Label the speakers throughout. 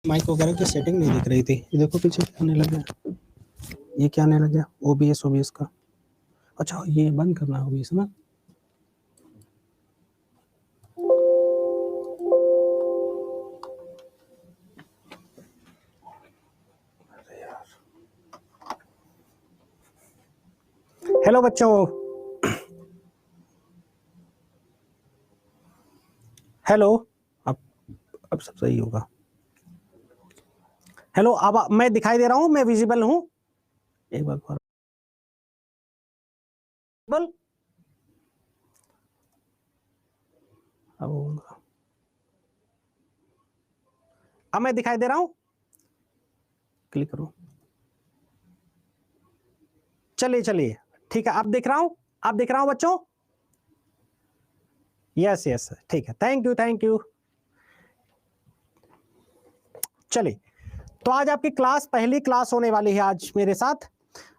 Speaker 1: Mic वगैरह की setting नहीं दिख रही थी। ये देखो पीछे क्या आने लग गया, ये क्या आने लग गया, ओबीएस का। अच्छा ये बंद करना है ओबीएस ना। हेलो बच्चों, हेलो। अब सब सही होगा। हेलो, अब मैं दिखाई दे रहा हूं, मैं विजिबल हूं। एक बार और विजिबल अब होगा। अब मैं दिखाई दे रहा हूं, क्लिक करो। चलिए चलिए ठीक है, अब दिख रहा हूं, अब दिख रहा हूं बच्चों। यस यस ठीक है, थैंक यू थैंक यू। चलिए, तो आज आपकी क्लास, पहली क्लास होने वाली है आज मेरे साथ।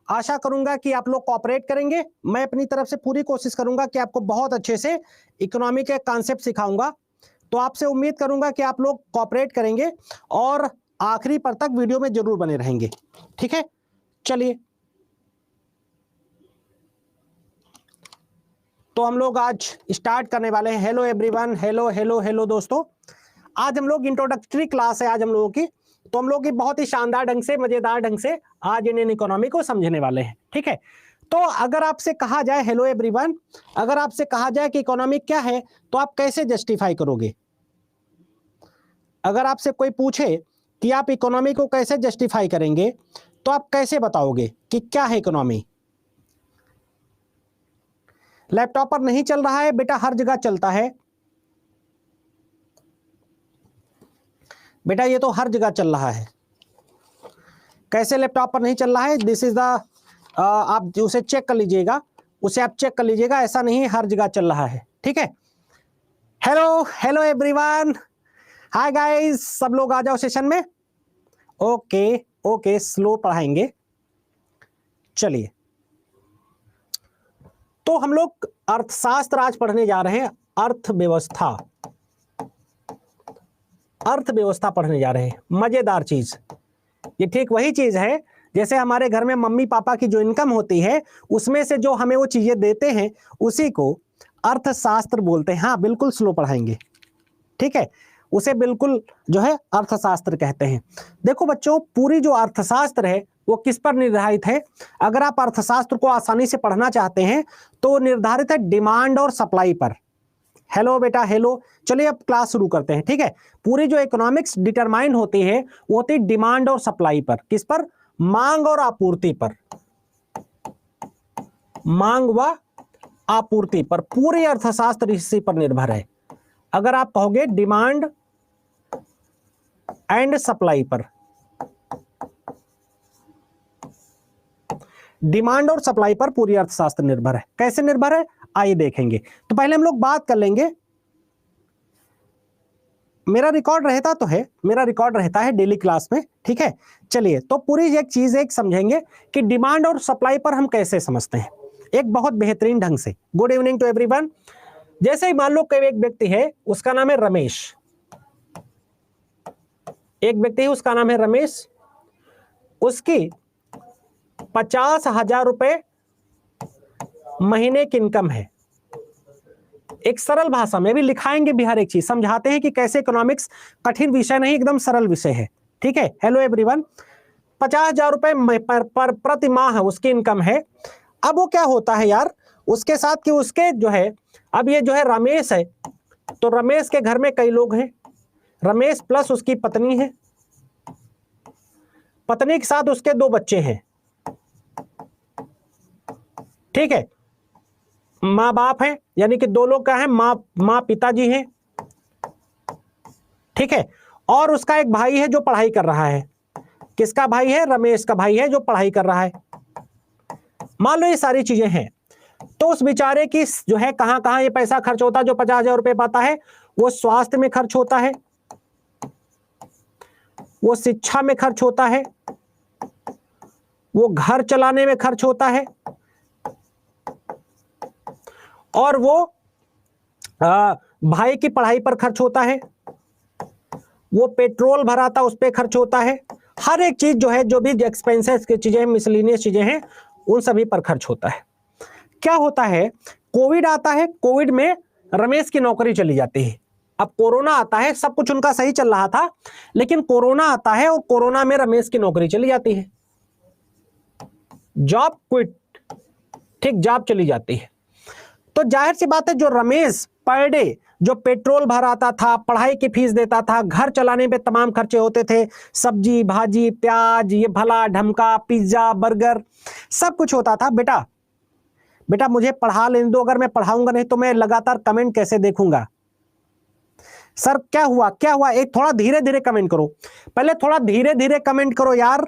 Speaker 1: आशा करूंगा कि आप लोग कोऑपरेट करेंगे। मैं अपनी तरफ से पूरी कोशिश करूंगा कि आपको बहुत अच्छे से इकोनॉमी के कॉन्सेप्ट सिखाऊंगा। तो आपसे उम्मीद करूंगा कि आप लोग कोऑपरेट करेंगे और आखिरी पर तक वीडियो में जरूर बने रहेंगे। ठीक है, चलिए। तो हम लोग आज स्टार्ट करने वाले हैं। Hello everyone, hello hello hello दोस्तों। आज हम लोग इंट्रोडक्टरी क्लास है आज हम लोगों की। तो हम लोग की बहुत ही शानदार ढंग से, मजेदार ढंग से आज इंडियन इकोनॉमी को समझने वाले हैं। ठीक है, तो अगर आपसे कहा जाए हेलो एवरीवन, अगर आपसे कहा जाए कि इकोनॉमी क्या है, तो आप कैसे जस्टिफाई करोगे? अगर आपसे कोई पूछे कि आप इकोनॉमी को कैसे जस्टिफाई करेंगे, तो आप कैसे बताओगे कि क्या है इकोनॉमी? लैपटॉप पर नहीं चल रहा है बेटा, हर जगह चलता है बेटा, ये तो हर जगह चल रहा है। कैसे लैपटॉप पर नहीं चल रहा है? दिस इज द, आप उसे चेक कर लीजिएगा, उसे आप चेक कर लीजिएगा, ऐसा नहीं है, हर जगह चल रहा है। ठीक है, hello hello everyone, hi guys, सब लोग आ जाओ सेशन में। ओके ओके, स्लो पढ़ाएंगे। चलिए, तो हम लोग अर्थशास्त्र आज पढ़ने जा रहे हैं। अर्थव्यवस्था, अर्थव्यवस्था पढ़ने जा रहे हैं। मजेदार चीज, ये ठीक वही चीज है जैसे हमारे घर में मम्मी पापा की जो इनकम होती है, उसमें से जो हमें वो चीजें देते हैं, उसी को अर्थशास्त्र बोलते हैं। हाँ बिल्कुल स्लो पढ़ाएंगे, ठीक है, उसे बिल्कुल जो है अर्थशास्त्र कहते हैं। देखो बच्चों, पूरी जो अर्थशास्त्र है वो किस पर निर्धारित है? अगर आप अर्थशास्त्र को आसानी से पढ़ना चाहते हैं तो निर्धारित है डिमांड और सप्लाई पर। हेलो बेटा, हेलो। चलिए अब क्लास शुरू करते हैं। ठीक है, पूरी जो इकोनॉमिक्स डिटरमाइन होती है वो होती है डिमांड और सप्लाई पर। किस पर? मांग और आपूर्ति पर। मांग व आपूर्ति पर पूरी अर्थशास्त्र इसी पर निर्भर है। अगर आप कहोगे डिमांड एंड सप्लाई पर, डिमांड और सप्लाई पर पूरी अर्थशास्त्र निर्भर है। कैसे निर्भर है आइए देखेंगे। तो पहले हम लोग बात कर लेंगे, मेरा रिकॉर्ड रहता तो है, मेरा रिकॉर्ड रहता है डेली क्लास में। ठीक है, चलिए, तो पूरी एक चीज एक समझेंगे कि डिमांड और सप्लाई पर हम कैसे समझते हैं, एक बहुत बेहतरीन ढंग से। Good evening to everyone. जैसे ही मान लो कोई एक व्यक्ति है, उसका नाम है रमेश, एक व्यक्ति है उसका नाम है रमेश, उसकी 50,000 रुपए महीने की इनकम है। एक सरल भाषा में भी लिखाएंगे भी, हर एक चीज समझाते हैं कि कैसे इकोनॉमिक्स कठिन विषय नहीं, एकदम सरल विषय है। ठीक है, हेलो एवरीवन। 50,000 रुपए पर प्रति माह उसकी इनकम है। अब वो क्या होता है यार, उसके साथ कि उसके जो है, अब ये जो है रमेश है, तो रमेश के घर में कई लोग हैं, रमेश प्लस उसकी पत्नी है, पत्नी के साथ उसके 2 बच्चे हैं। ठीक है, माँ बाप है, यानी कि 2 लोग का है, माँ पिताजी हैं। ठीक है, और उसका एक भाई है जो पढ़ाई कर रहा है। किसका भाई है? रमेश का भाई है जो पढ़ाई कर रहा है। मान लो ये सारी चीजें हैं, तो उस बेचारे की जो है कहां कहां ये पैसा खर्च होता है, जो 50,000 रुपए पाता है, वो स्वास्थ्य में खर्च होता है, वो शिक्षा में खर्च होता है, वो घर चलाने में खर्च होता है, और वो भाई की पढ़ाई पर खर्च होता है, वो पेट्रोल भराता उस पर खर्च होता है, हर एक चीज जो है, जो भी एक्सपेंसेस की चीजें, मिसलिनियस चीजें हैं, उन सभी पर खर्च होता है। क्या होता है, कोविड आता है, कोविड में रमेश की नौकरी चली जाती है। अब कोरोना आता है, सब कुछ उनका सही चल रहा था, लेकिन कोरोना आता है और कोरोना में रमेश की नौकरी चली जाती है, जॉब क्विट, ठीक, जॉब चली जाती है। तो जाहिर सी बात है, जो रमेश पर डे जो पेट्रोल भराता था, पढ़ाई की फीस देता था, घर चलाने पे तमाम खर्चे होते थे, सब्जी भाजी प्याज, ये भला ढमका, पिज्जा बर्गर, सब कुछ होता था। बेटा बेटा मुझे पढ़ा लेने दो, अगर मैं पढ़ाऊंगा नहीं तो मैं लगातार कमेंट कैसे देखूंगा? सर क्या हुआ क्या हुआ? एक थोड़ा धीरे धीरे कमेंट करो, पहले थोड़ा धीरे धीरे कमेंट करो यार।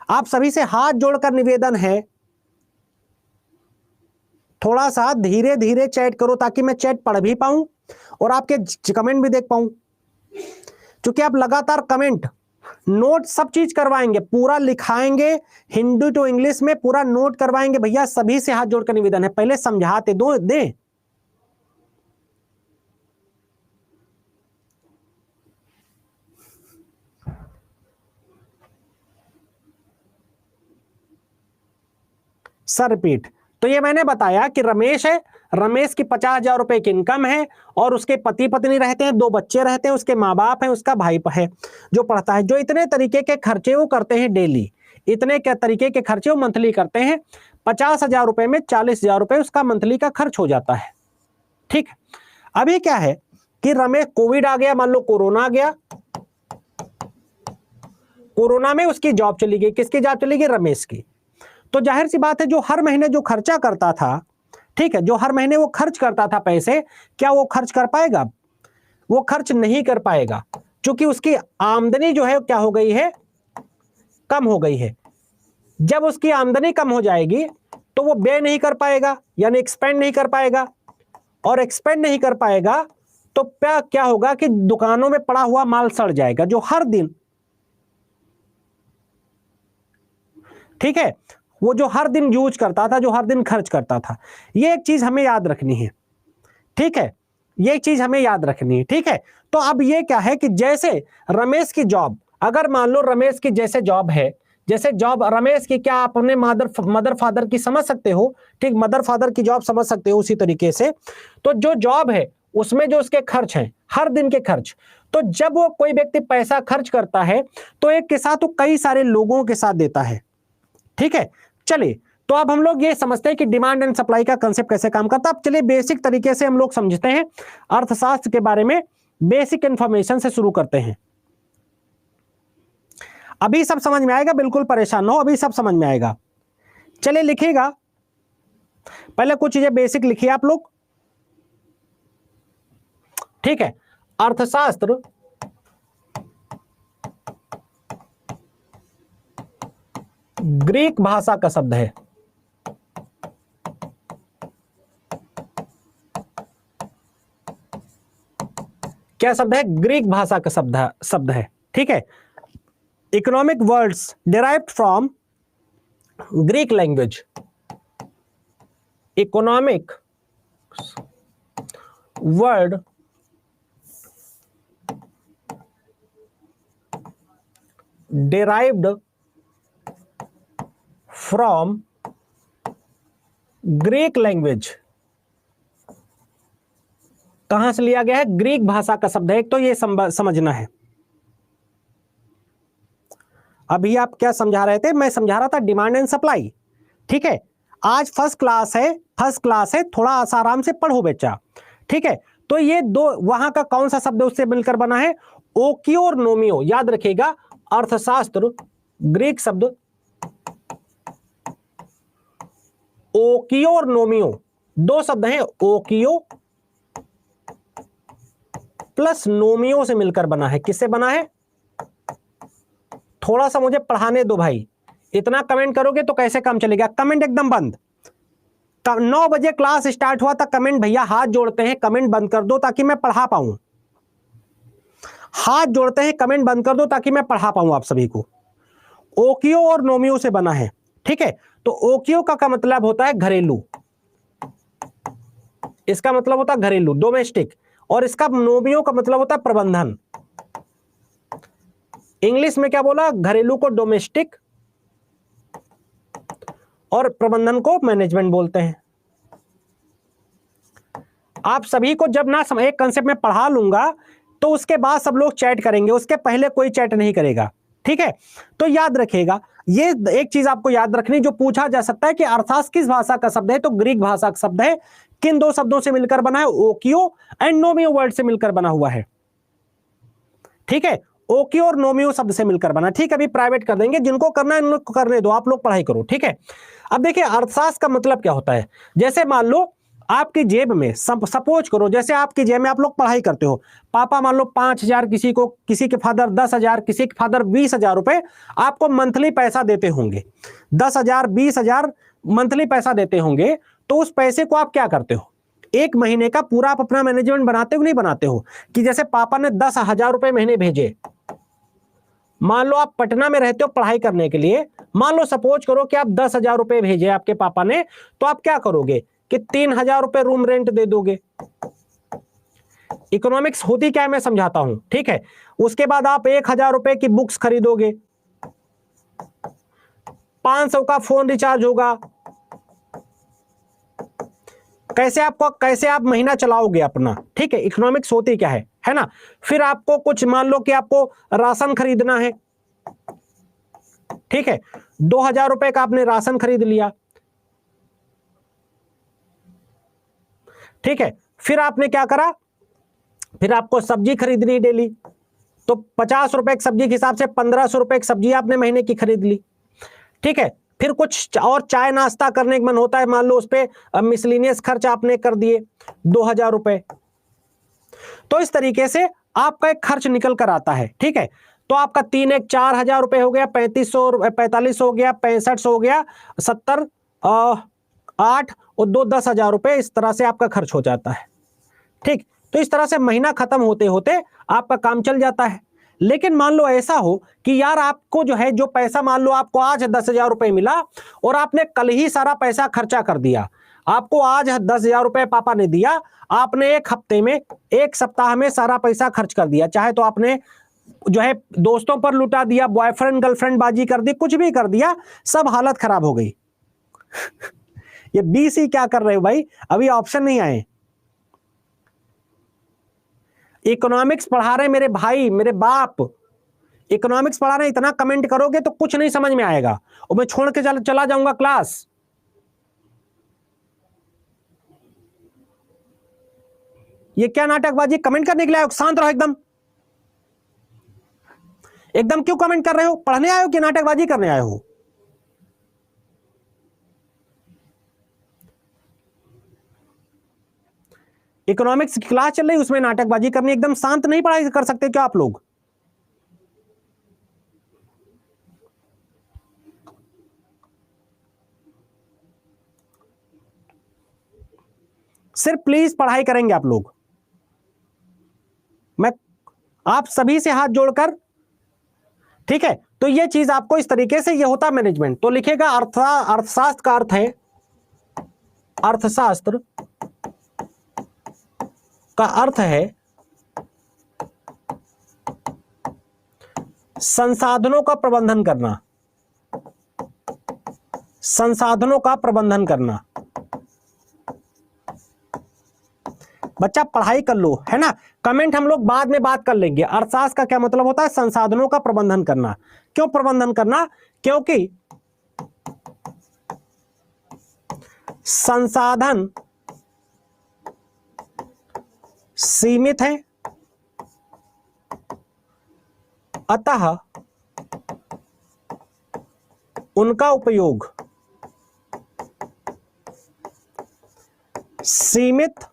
Speaker 1: आप सभी से हाथ जोड़कर निवेदन है, थोड़ा सा धीरे धीरे चैट करो ताकि मैं चैट पढ़ भी पाऊं और आपके कमेंट भी देख पाऊं, क्योंकि आप लगातार कमेंट, नोट सब चीज करवाएंगे, पूरा लिखाएंगे, हिंदी टू इंग्लिश में पूरा नोट करवाएंगे। भैया सभी से हाथ जोड़कर निवेदन है, पहले समझाते दो दे। सर रिपीट, तो ये मैंने बताया कि रमेश है, रमेश की 50,000 रुपए की इनकम है और उसके पति पत्नी रहते हैं, 2 बच्चे रहते हैं, उसके माँ बाप हैं, उसका भाई है जो पढ़ता है। जो इतने तरीके के खर्चे वो करते हैं डेली, इतने के तरीके के खर्चे वो मंथली करते हैं। 50,000 रुपए में 40,000 रुपए उसका मंथली का खर्च हो जाता है। ठीक, अभी क्या है कि रमेश, कोविड आ गया, मान लो कोरोना आ गया, कोरोना में उसकी जॉब चली गई। किसकी जॉब चली गई? रमेश की। तो जाहिर सी बात है, जो हर महीने जो खर्चा करता था, ठीक है, जो हर महीने वो खर्च करता था पैसे, क्या वो खर्च कर पाएगा? वो खर्च नहीं कर पाएगा, क्योंकि उसकी आमदनी जो है क्या हो गई है? कम हो गई है। जब उसकी आमदनी कम हो जाएगी तो वो व्यय नहीं कर पाएगा, यानी एक्सपेंड नहीं कर पाएगा, और एक्सपेंड नहीं कर पाएगा तो क्या होगा कि दुकानों में पड़ा हुआ माल सड़ जाएगा, जो हर दिन, ठीक है, वो जो हर दिन यूज करता था, जो हर दिन खर्च करता था। ये एक चीज हमें याद रखनी है, ठीक है, ये चीज हमें याद रखनी है, ठीक है। तो अब ये क्या है कि जैसे रमेश की जॉब, अगर मान लो रमेश की जैसे जॉब है, जैसे जॉब रमेश की, क्या आप अपने मदर फादर की समझ सकते हो? ठीक, मदर फादर की जॉब समझ सकते हो उसी तरीके से। तो जो जॉब है उसमें जो उसके खर्च हैं, हर दिन के खर्च, तो जब वो कोई व्यक्ति पैसा खर्च करता है तो एक के साथ वो कई सारे लोगों के साथ देता है, ठीक है। चलिए, तो अब हम लोग ये समझते हैं कि डिमांड एंड सप्लाई का कंसेप्ट कैसे काम करता है। अब चलिए बेसिक तरीके से हम लोग समझते हैं, अर्थशास्त्र के बारे में बेसिक इंफॉर्मेशन से शुरू करते हैं। अभी सब समझ में आएगा, बिल्कुल परेशान हो, अभी सब समझ में आएगा। चलिए लिखिएगा, पहले कुछ चीजें बेसिक लिखिए आप लोग, ठीक है। अर्थशास्त्र ग्रीक भाषा का शब्द है। क्या शब्द है? ग्रीक भाषा का शब्द है, ठीक है। Economic words derived from Greek language, economic word derived from Greek language, कहां से लिया गया है? ग्रीक भाषा का शब्द है। एक तो ये समझना है। अभी आप क्या समझा रहे थे? मैं समझा रहा था डिमांड एंड सप्लाई, ठीक है। आज फर्स्ट क्लास है, थोड़ा आराम से पढ़ो बच्चा, ठीक है। तो ये दो, वहां का कौन सा शब्द उससे मिलकर बना है? ओकियो और नोमियो, याद रखिएगा। अर्थशास्त्र ग्रीक शब्द ओकियो और नोमियो, दो शब्द हैं, ओकियो प्लस नोमियो से मिलकर बना है। किससे बना है? थोड़ा सा मुझे पढ़ाने दो भाई, इतना कमेंट करोगे तो कैसे काम चलेगा? कमेंट एकदम बंद। 9 बजे क्लास स्टार्ट हुआ था, कमेंट भैया हाथ जोड़ते हैं, कमेंट बंद कर दो ताकि मैं पढ़ा पाऊं। हाथ जोड़ते हैं, कमेंट बंद कर दो ताकि मैं पढ़ा पाऊं आप सभी को। ओकियो और नोमियो से बना है, ठीक है। तो ओकियो का मतलब होता है घरेलू, इसका मतलब होता है घरेलू, डोमेस्टिक, और इसका नोमियो का मतलब होता है प्रबंधन। इंग्लिश में क्या बोला, घरेलू को डोमेस्टिक और प्रबंधन को मैनेजमेंट बोलते हैं। आप सभी को जब ना एक कंसेप्ट में पढ़ा लूंगा तो उसके बाद सब लोग चैट करेंगे, उसके पहले कोई चैट नहीं करेगा, ठीक है। तो याद रखिएगा, ये एक चीज आपको याद रखनी, जो पूछा जा सकता है कि अर्थात किस भाषा का शब्द है, तो ग्रीक भाषा का शब्द है। किन दो शब्दों से मिलकर बना है, ओकियो एंड नोमियो वर्ड से मिलकर बना हुआ है, ठीक है। ओकियो और नोमियो शब्द से मिलकर बना, ठीक है। अभी प्राइवेट कर देंगे, जिनको करना है उनको करने दो, आप लोग पढ़ाई करो, ठीक है। अब देखिए अर्थशास्त्र का मतलब क्या होता है। जैसे मान लो आपकी जेब में, सपोज करो जैसे आपकी जेब में आप लोग पढ़ाई करते हो, पापा मान लो 5,000, किसी के फादर 10,000, किसी के फादर 20,000 रुपए आपको मंथली पैसा देते होंगे, 10,000 20,000 मंथली पैसा देते होंगे। तो उस पैसे को आप क्या करते हो, एक महीने का पूरा आप अपना मैनेजमेंट बनाते हो नहीं बनाते हो, कि जैसे पापा ने 10,000 रुपए महीने भेजे, मान लो आप पटना में रहते हो पढ़ाई करने के लिए, मान लो सपोज करो कि आप 10,000 रुपए भेजे आपके पापा ने, तो आप क्या करोगे कि 3,000 रुपए रूम रेंट दे दोगे। इकोनॉमिक्स होती क्या है मैं समझाता हूं, ठीक है। उसके बाद आप 1,000 रुपए की बुक्स खरीदोगे, 500 का फोन रिचार्ज होगा। कैसे आप महीना चलाओगे अपना, ठीक है। इकोनॉमिक्स होती क्या है ना। फिर आपको कुछ मान लो कि आपको राशन खरीदना है, ठीक है, 2,000 रुपए का आपने राशन खरीद लिया, ठीक है। फिर आपने क्या करा, फिर आपको सब्जी खरीदनी डेली, तो 50 रुपए की सब्जी के हिसाब से 1,500 रुपए की सब्जी आपने महीने की खरीद ली, ठीक है। फिर कुछ और चाय नाश्ता करने का मन होता है, मान लो उस पर मिसलिनियस खर्च आपने कर दिए 2,000 रुपए। तो इस तरीके से आपका एक खर्च निकल कर आता है, ठीक है। तो आपका 3 1 4,000 रुपए हो गया, 3,500 4500 हो गया, 6500 हो गया, 70 8 और 2 10,000 रुपए, इस तरह से आपका खर्च हो जाता है, ठीक। तो इस तरह से महीना खत्म होते होते आपका काम चल जाता है। लेकिन मान लो ऐसा हो कि यार आपको जो है, जो पैसा मान लो आपको आज 10,000 रुपए मिला और आपने कल ही सारा पैसा खर्चा कर दिया, आपको आज 10,000 रुपए पापा ने दिया, आपने एक हफ्ते में, एक सप्ताह में सारा पैसा खर्च कर दिया, चाहे तो आपने जो है दोस्तों पर लुटा दिया, बॉयफ्रेंड गर्लफ्रेंड बाजी कर दी, कुछ भी कर दिया, सब हालत खराब हो गई। ये बी सी क्या कर रहे हो भाई, अभी ऑप्शन नहीं आए। इकोनॉमिक्स पढ़ा रहे मेरे भाई, मेरे बाप, इकोनॉमिक्स पढ़ा रहे, इतना कमेंट करोगे तो कुछ नहीं समझ में आएगा और मैं छोड़ के चला जाऊंगा क्लास। ये क्या नाटकबाजी, कमेंट करने के लिए आए हो, शांत रहो एकदम। एकदम क्यों कमेंट कर रहे हो, पढ़ने आए हो कि नाटकबाजी करने आए हो। इकोनॉमिक्स की क्लास चल रही, उसमें नाटकबाजी करनी, एकदम शांत नहीं पढ़ाई कर सकते क्या आप लोग। सिर्फ प्लीज पढ़ाई करेंगे आप लोग, मैं आप सभी से हाथ जोड़कर, ठीक है। तो ये चीज आपको इस तरीके से, ये होता मैनेजमेंट। तो लिखेगा अर्थशास्त्र का अर्थ है, अर्थशास्त्र का अर्थ है संसाधनों का प्रबंधन करना, संसाधनों का प्रबंधन करना। बच्चा पढ़ाई कर लो, है ना। कमेंट हम लोग बाद में बात कर लेंगे। अर्थशास्त्र का क्या मतलब होता है, संसाधनों का प्रबंधन करना। क्यों प्रबंधन करना, क्योंकि संसाधन सीमित है, अतः उनका उपयोग सीमित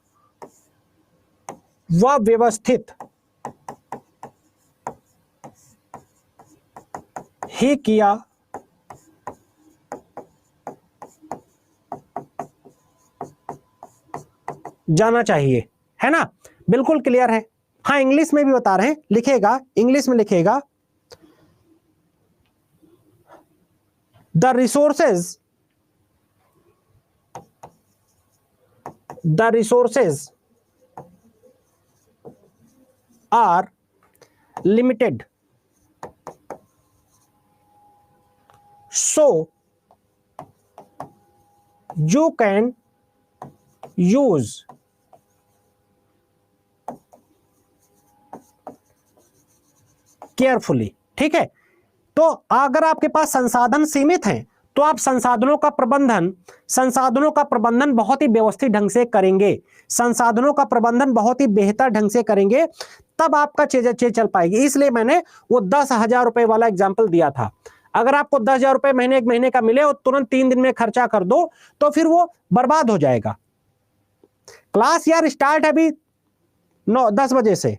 Speaker 1: व व्यवस्थित ही किया जाना चाहिए, है ना। बिल्कुल क्लियर है। हाँ इंग्लिश में भी बता रहे हैं, लिखेगा इंग्लिश में, लिखेगा the resources are limited, so you can use carefully. ठीक है, तो अगर आपके पास संसाधन सीमित हैं तो आप संसाधनों का प्रबंधन बहुत ही व्यवस्थित ढंग से करेंगे, संसाधनों का प्रबंधन बहुत ही बेहतर ढंग से करेंगे, तब आपका चीजें चल पाएगी। इसलिए मैंने वो 10,000 रुपए वाला एग्जाम्पल दिया था। अगर आपको 10,000 रुपए महीने एक महीने का मिले और तुरंत 3 दिन में खर्चा कर दो तो फिर वो बर्बाद हो जाएगा। क्लास यार स्टार्ट है अभी 9-10 बजे से।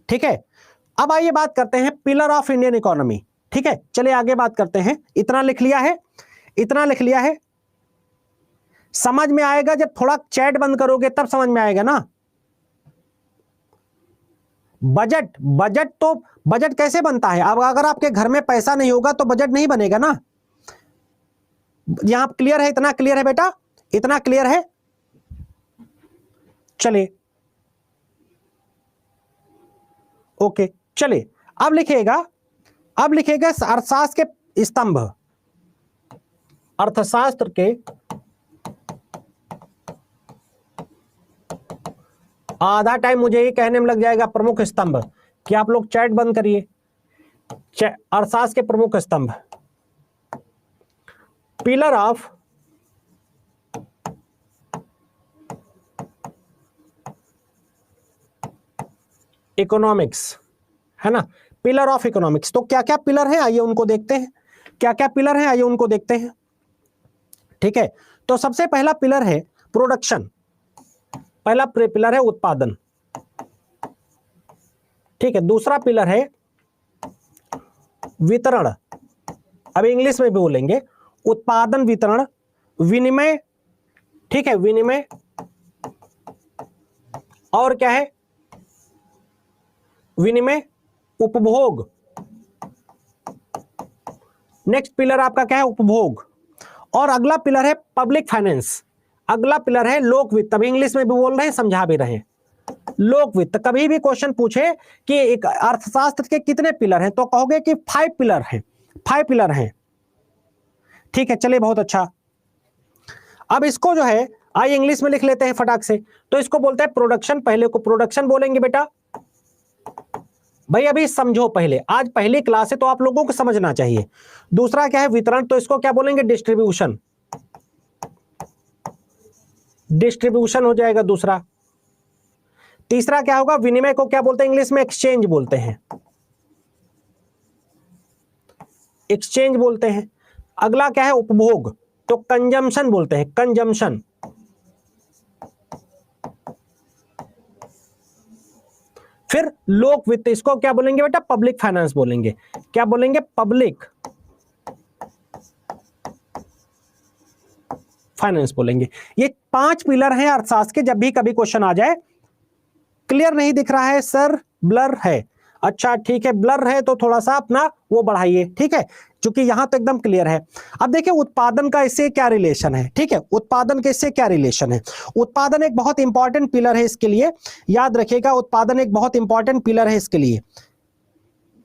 Speaker 1: ठीक है, अब आइए बात करते हैं पिलर ऑफ इंडियन इकोनॉमी। ठीक है, चलिए आगे बात करते हैं। इतना लिख लिया है, इतना लिख लिया है। समझ में आएगा जब थोड़ा चैट बंद करोगे तब समझ में आएगा ना। बजट कैसे बनता है? अब अगर आपके घर में पैसा नहीं होगा तो बजट नहीं बनेगा ना। यहां क्लियर है? इतना क्लियर है बेटा? इतना क्लियर है? चलिए ओके, चलिए अब लिखिएगा अर्थशास्त्र के स्तंभ, अर्थशास्त्र के आधा टाइम मुझे ही कहने में लग जाएगा प्रमुख स्तंभ, कि आप लोग चैट बंद करिए। अर्थशास्त्र के प्रमुख स्तंभ, पिलर ऑफ इकोनॉमिक्स, है ना, पिलर ऑफ इकोनॉमिक्स। तो क्या क्या पिलर है आइए उनको देखते हैं, क्या क्या पिलर है आइए उनको देखते हैं। ठीक है, तो सबसे पहला पिलर है प्रोडक्शन, पहला पिलर है उत्पादन। ठीक है, दूसरा पिलर है वितरण, अब इंग्लिश में भी बोलेंगे उत्पादन, वितरण, विनिमय। ठीक है, विनिमय, और क्या है? विनिमय, उपभोग। नेक्स्ट पिलर आपका क्या है? उपभोग। और अगला पिलर है पब्लिक फाइनेंस, अगला पिलर है लोक वित्त। अभी इंग्लिश में भी बोल रहे हैं, समझा भी रहे हैं। लोक वित्त, कभी भी क्वेश्चन पूछे कि एक अर्थशास्त्र के कितने पिलर हैं तो कहोगे कि 5 पिलर हैं, 5 पिलर हैं। ठीक है, चलिए बहुत अच्छा। अब इसको जो है आइए इंग्लिश में लिख लेते हैं फटाक से। तो इसको बोलते हैं प्रोडक्शन, पहले को प्रोडक्शन बोलेंगे बेटा। भाई अभी समझो, पहले आज पहली क्लास है तो आप लोगों को समझना चाहिए। दूसरा क्या है? वितरण, तो इसको क्या बोलेंगे? डिस्ट्रीब्यूशन, डिस्ट्रीब्यूशन हो जाएगा दूसरा। तीसरा क्या होगा? विनिमय को क्या बोलते हैं इंग्लिश में? एक्सचेंज बोलते हैं, एक्सचेंज बोलते हैं। अगला क्या है? उपभोग, तो कंजम्पशन बोलते हैं, कंजम्पशन। फिर लोक वित्त, इसको क्या बोलेंगे बेटा? पब्लिक फाइनेंस बोलेंगे। क्या बोलेंगे? पब्लिक फाइनेंस बोलेंगे। ये 5 पिलर हैं अर्थशास्त्र के। जब भी कभी क्वेश्चन आ जाए, क्लियर नहीं दिख रहा है सर, ब्लर है, अच्छा ठीक है, ब्लर है तो थोड़ा सा अपना वो बढ़ाइए। ठीक है, क्योंकि यहां तो एकदम क्लियर है। अब देखिए उत्पादन का इससे क्या रिलेशन है। ठीक है, उत्पादन के इससे क्या रिलेशन है? उत्पादन एक बहुत इंपॉर्टेंट पिलर है इसके लिए, याद रखिएगा, उत्पादन एक बहुत इंपॉर्टेंट पिलर है इसके लिए।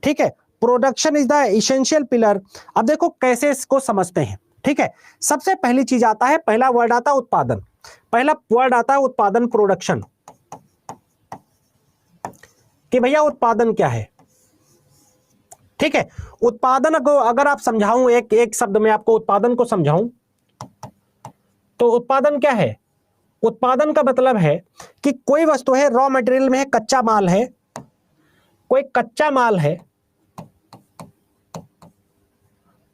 Speaker 1: ठीक है, production is the essential pillar. अब देखो कैसे इसको समझते हैं। ठीक है, सबसे पहली चीज आता है, पहला वर्ड आता है उत्पादन, पहला वर्ड आता है उत्पादन, प्रोडक्शन, कि भैया उत्पादन क्या है। ठीक है, उत्पादन को अगर आप समझाऊं, एक शब्द में आपको उत्पादन को समझाऊं तो उत्पादन क्या है? उत्पादन का मतलब है कि कोई वस्तु है, रॉ मटेरियल में है, कच्चा माल है, कोई कच्चा माल है,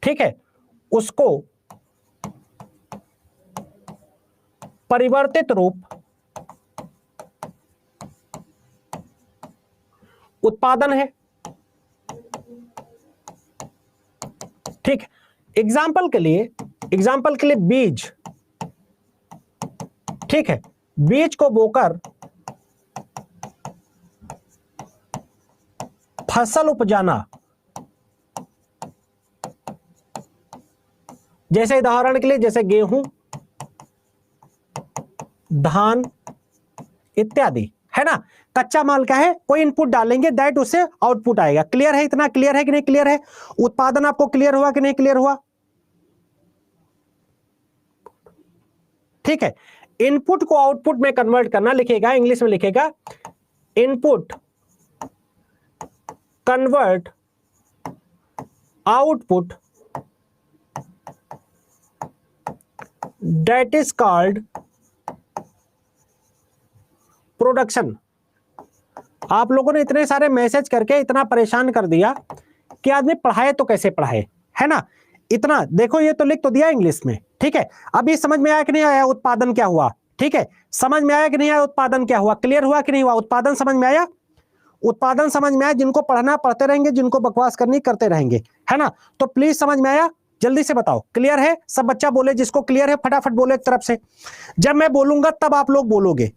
Speaker 1: ठीक है, उसको परिवर्तित रूप उत्पादन है। ठीक है, एग्जाम्पल के लिए बीज, ठीक है, बीज को बोकर फसल उपजाना, जैसे उदाहरण के लिए जैसे गेहूं, धान इत्यादि, है ना। कच्चा माल क्या है, कोई इनपुट डालेंगे दैट उससे आउटपुट आएगा। क्लियर है, इतना क्लियर है कि नहीं क्लियर है। उत्पादन आपको क्लियर हुआ कि नहीं क्लियर हुआ। ठीक है, इनपुट को आउटपुट में कन्वर्ट करना, लिखेगा इंग्लिश में लिखेगा input convert output, that is called production. आप लोगों ने इतने सारे मैसेज करके इतना परेशान कर दिया कि आदमी पढ़ाए तो कैसे पढ़ाए, है ना। इतना देखो, ये तो लिख तो दिया इंग्लिश में, ठीक है। अब ये समझ में आया कि नहीं आया उत्पादन क्या हुआ, ठीक है। समझ में आया कि नहीं आया उत्पादन क्या हुआ, क्लियर हुआ कि नहीं हुआ। उत्पादन समझ में आया, उत्पादन समझ में आया। जिनको पढ़ना पढ़ते रहेंगे, जिनको बकवास करनी करते रहेंगे, है ना। तो प्लीज समझ में आया, जल्दी से बताओ क्लियर है। सब बच्चा बोले, जिसको क्लियर है फटाफट बोले एक तरफ से। जब मैं बोलूंगा तब आप लोग बोलोगे।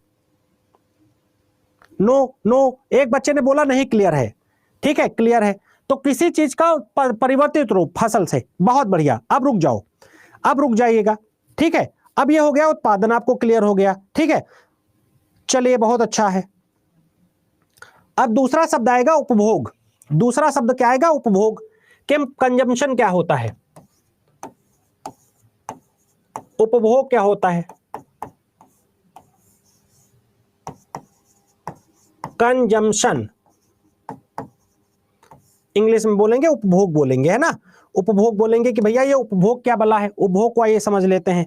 Speaker 1: नो नो, एक बच्चे ने बोला नहीं क्लियर है, ठीक है क्लियर है। तो किसी चीज का परिवर्तित रूप फसल से, बहुत बढ़िया। अब रुक जाओ, अब रुक जाइएगा, ठीक है। अब ये हो गया उत्पादन, आपको क्लियर हो गया, ठीक है। चलिए बहुत अच्छा है। अब दूसरा शब्द आएगा उपभोग। दूसरा शब्द क्या आएगा, उपभोग। कि कंजम्पशन क्या होता है, उपभोग क्या होता है, कंजम्पशन इंग्लिश में बोलेंगे उपभोग बोलेंगे, है ना। उपभोग बोलेंगे कि भैया ये उपभोग क्या बला है, उपभोग को आइए समझ लेते हैं।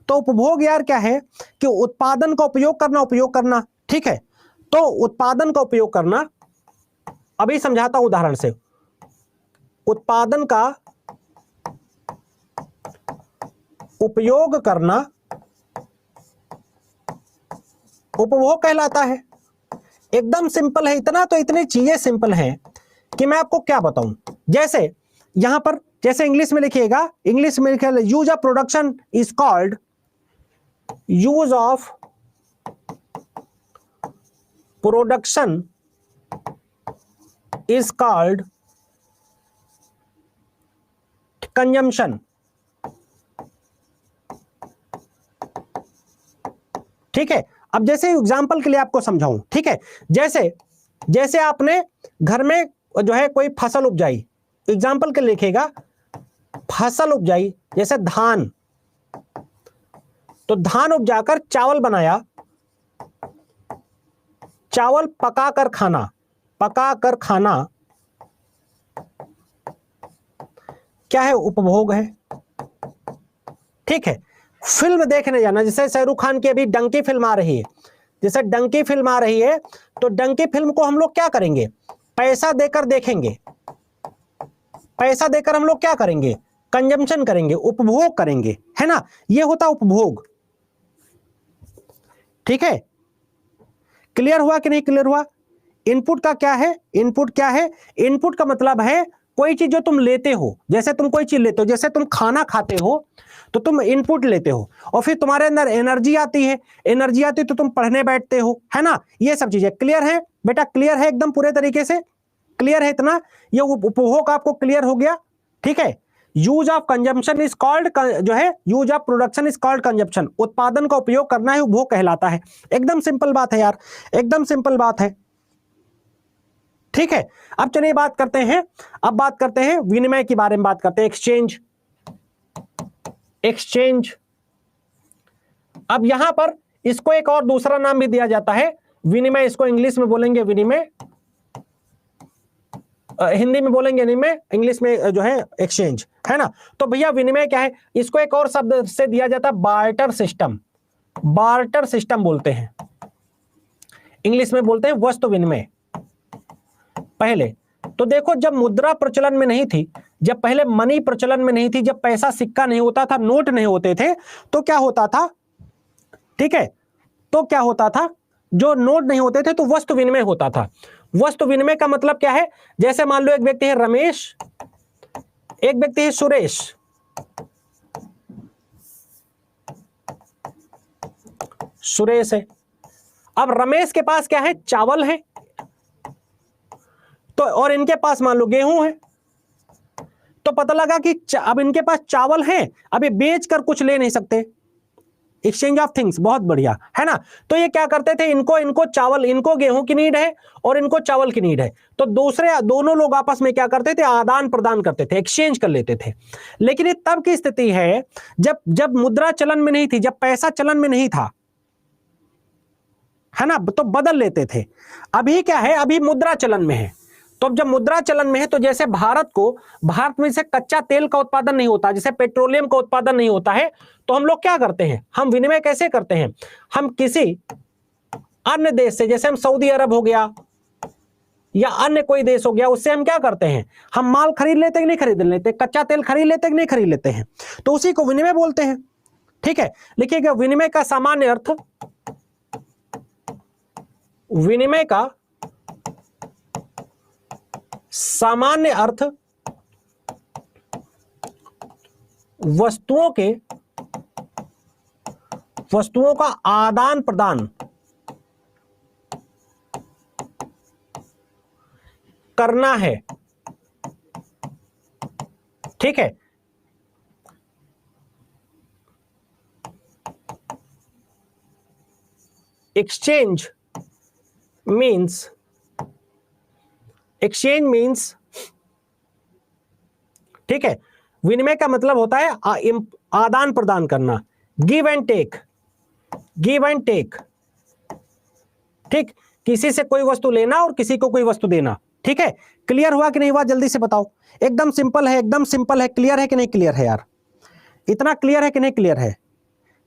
Speaker 1: तो उपभोग यार क्या है कि उत्पादन का उपयोग करना, ठीक है। तो उत्पादन का उपयोग करना, अभी समझाता हूं उदाहरण से। उत्पादन का उपयोग करना उपभोग कहलाता है। एकदम सिंपल है, इतना तो इतनी चीजें सिंपल हैं कि मैं आपको क्या बताऊं। जैसे यहां पर, जैसे इंग्लिश में लिखिएगा, इंग्लिश में लिखिएगा use of production is called, use of production is called consumption, ठीक है। अब जैसे एग्जांपल के लिए आपको समझाऊं, ठीक है। जैसे आपने घर में जो है कोई फसल उपजाई, एग्जांपल के लिए लिखेगा फसल उपजाई, जैसे धान। तो धान उपजाकर चावल बनाया, चावल पकाकर खाना क्या है, उपभोग है, ठीक है। फिल्म देखने जाना, जैसे शाहरुख खान की अभी डंकी फिल्म आ रही है, जैसे डंकी फिल्म आ रही है, तो डंकी फिल्म को हम लोग क्या करेंगे, पैसा देकर देखेंगे। पैसा देकर हम लोग क्या करेंगे, कंजम्पशन करेंगे, उपभोग करेंगे, है ना। ये होता उपभोग, ठीक है। क्लियर हुआ कि नहीं क्लियर हुआ। इनपुट का क्या है, इनपुट क्या है, इनपुट का मतलब है कोई चीज जो तुम लेते हो। जैसे तुम कोई चीज लेते हो, जैसे तुम खाना खाते हो तो तुम इनपुट लेते हो, और फिर तुम्हारे अंदर एनर्जी आती है, एनर्जी आती है तो तुम पढ़ने बैठते हो, है ना। ये सब चीजें क्लियर है बेटा, क्लियर है एकदम पूरे तरीके से, क्लियर है इतना। ये उपभोग आपको क्लियर हो गया, ठीक है। Use of consumption is called, जो है use of production is called consumption. उत्पादन का उपयोग करना है उपभोग कहलाता है। एकदम सिंपल बात है यार, एकदम सिंपल बात है, ठीक है। अब चलिए बात करते हैं, अब बात करते हैं विनिमय के बारे में, बात करते हैं एक्सचेंज। एक्सचेंज, अब यहां पर इसको एक और दूसरा नाम भी दिया जाता है विनिमय। इसको इंग्लिश में बोलेंगे विनिमय, हिंदी में बोलेंगे विनिमय, इंग्लिश में जो है एक्सचेंज, है ना। तो भैया विनिमय क्या है, इसको एक और शब्द से दिया जाता है बार्टर सिस्टम। बार्टर सिस्टम बोलते हैं, इंग्लिश में बोलते हैं वस्तु विनिमय। पहले तो देखो, जब मुद्रा प्रचलन में नहीं थी, जब पहले मनी प्रचलन में नहीं थी, जब पैसा सिक्का नहीं होता था, नोट नहीं होते थे, तो क्या होता था, ठीक है। तो क्या होता था, जो नोट नहीं होते थे तो वस्तु विनिमय होता था। वस्तु विनिमय का मतलब क्या है, जैसे मान लो एक व्यक्ति है रमेश, एक व्यक्ति है सुरेश। सुरेश है, अब रमेश के पास क्या है, चावल है, तो और इनके पास मान लो गेहूं है। तो पता लगा कि अब इनके पास चावल है, अब ये बेच कर कुछ ले नहीं सकते, एक्सचेंज ऑफ थिंग्स, बहुत बढ़िया, है ना। तो ये क्या करते थे, इनको चावल, इनको गेहूं की नीड है और इनको चावल की नीड है, तो दोनों लोग आपस में क्या करते थे, आदान प्रदान करते थे, एक्सचेंज कर लेते थे। लेकिन ये तब की स्थिति है जब मुद्रा चलन में नहीं थी, जब पैसा चलन में नहीं था, है ना, तो बदल लेते थे। अभी क्या है, अभी मुद्रा चलन में है, तो अब जब मुद्रा चलन में है तो जैसे भारत में से कच्चा तेल का उत्पादन नहीं होता, जैसे पेट्रोलियम का उत्पादन नहीं होता है, तो हम लोग क्या करते हैं, हम विनिमय कैसे करते हैं, हम किसी अन्य देश से, जैसे हम सऊदी अरब हो गया या अन्य कोई देश हो गया, उससे हम क्या करते हैं, हम माल खरीद लेते हैं कि नहीं खरीद लेते, कच्चा तेल खरीद लेते हैं कि नहीं खरीद लेते हैं, तो उसी को विनिमय बोलते हैं। ठीक है, लिखिएगा विनिमय का सामान्य अर्थ, विनिमय का सामान्य अर्थ वस्तुओं का आदान प्रदान करना है। ठीक है, एक्सचेंज मीन्स ठीक है, विनिमय का मतलब होता है आदान प्रदान करना, गिव एंड टेक, ठीक, किसी से कोई वस्तु लेना और किसी को कोई वस्तु देना। ठीक है, क्लियर हुआ कि नहीं हुआ, जल्दी से बताओ। एकदम सिंपल है, क्लियर है कि नहीं क्लियर है यार, इतना क्लियर है कि नहीं क्लियर है,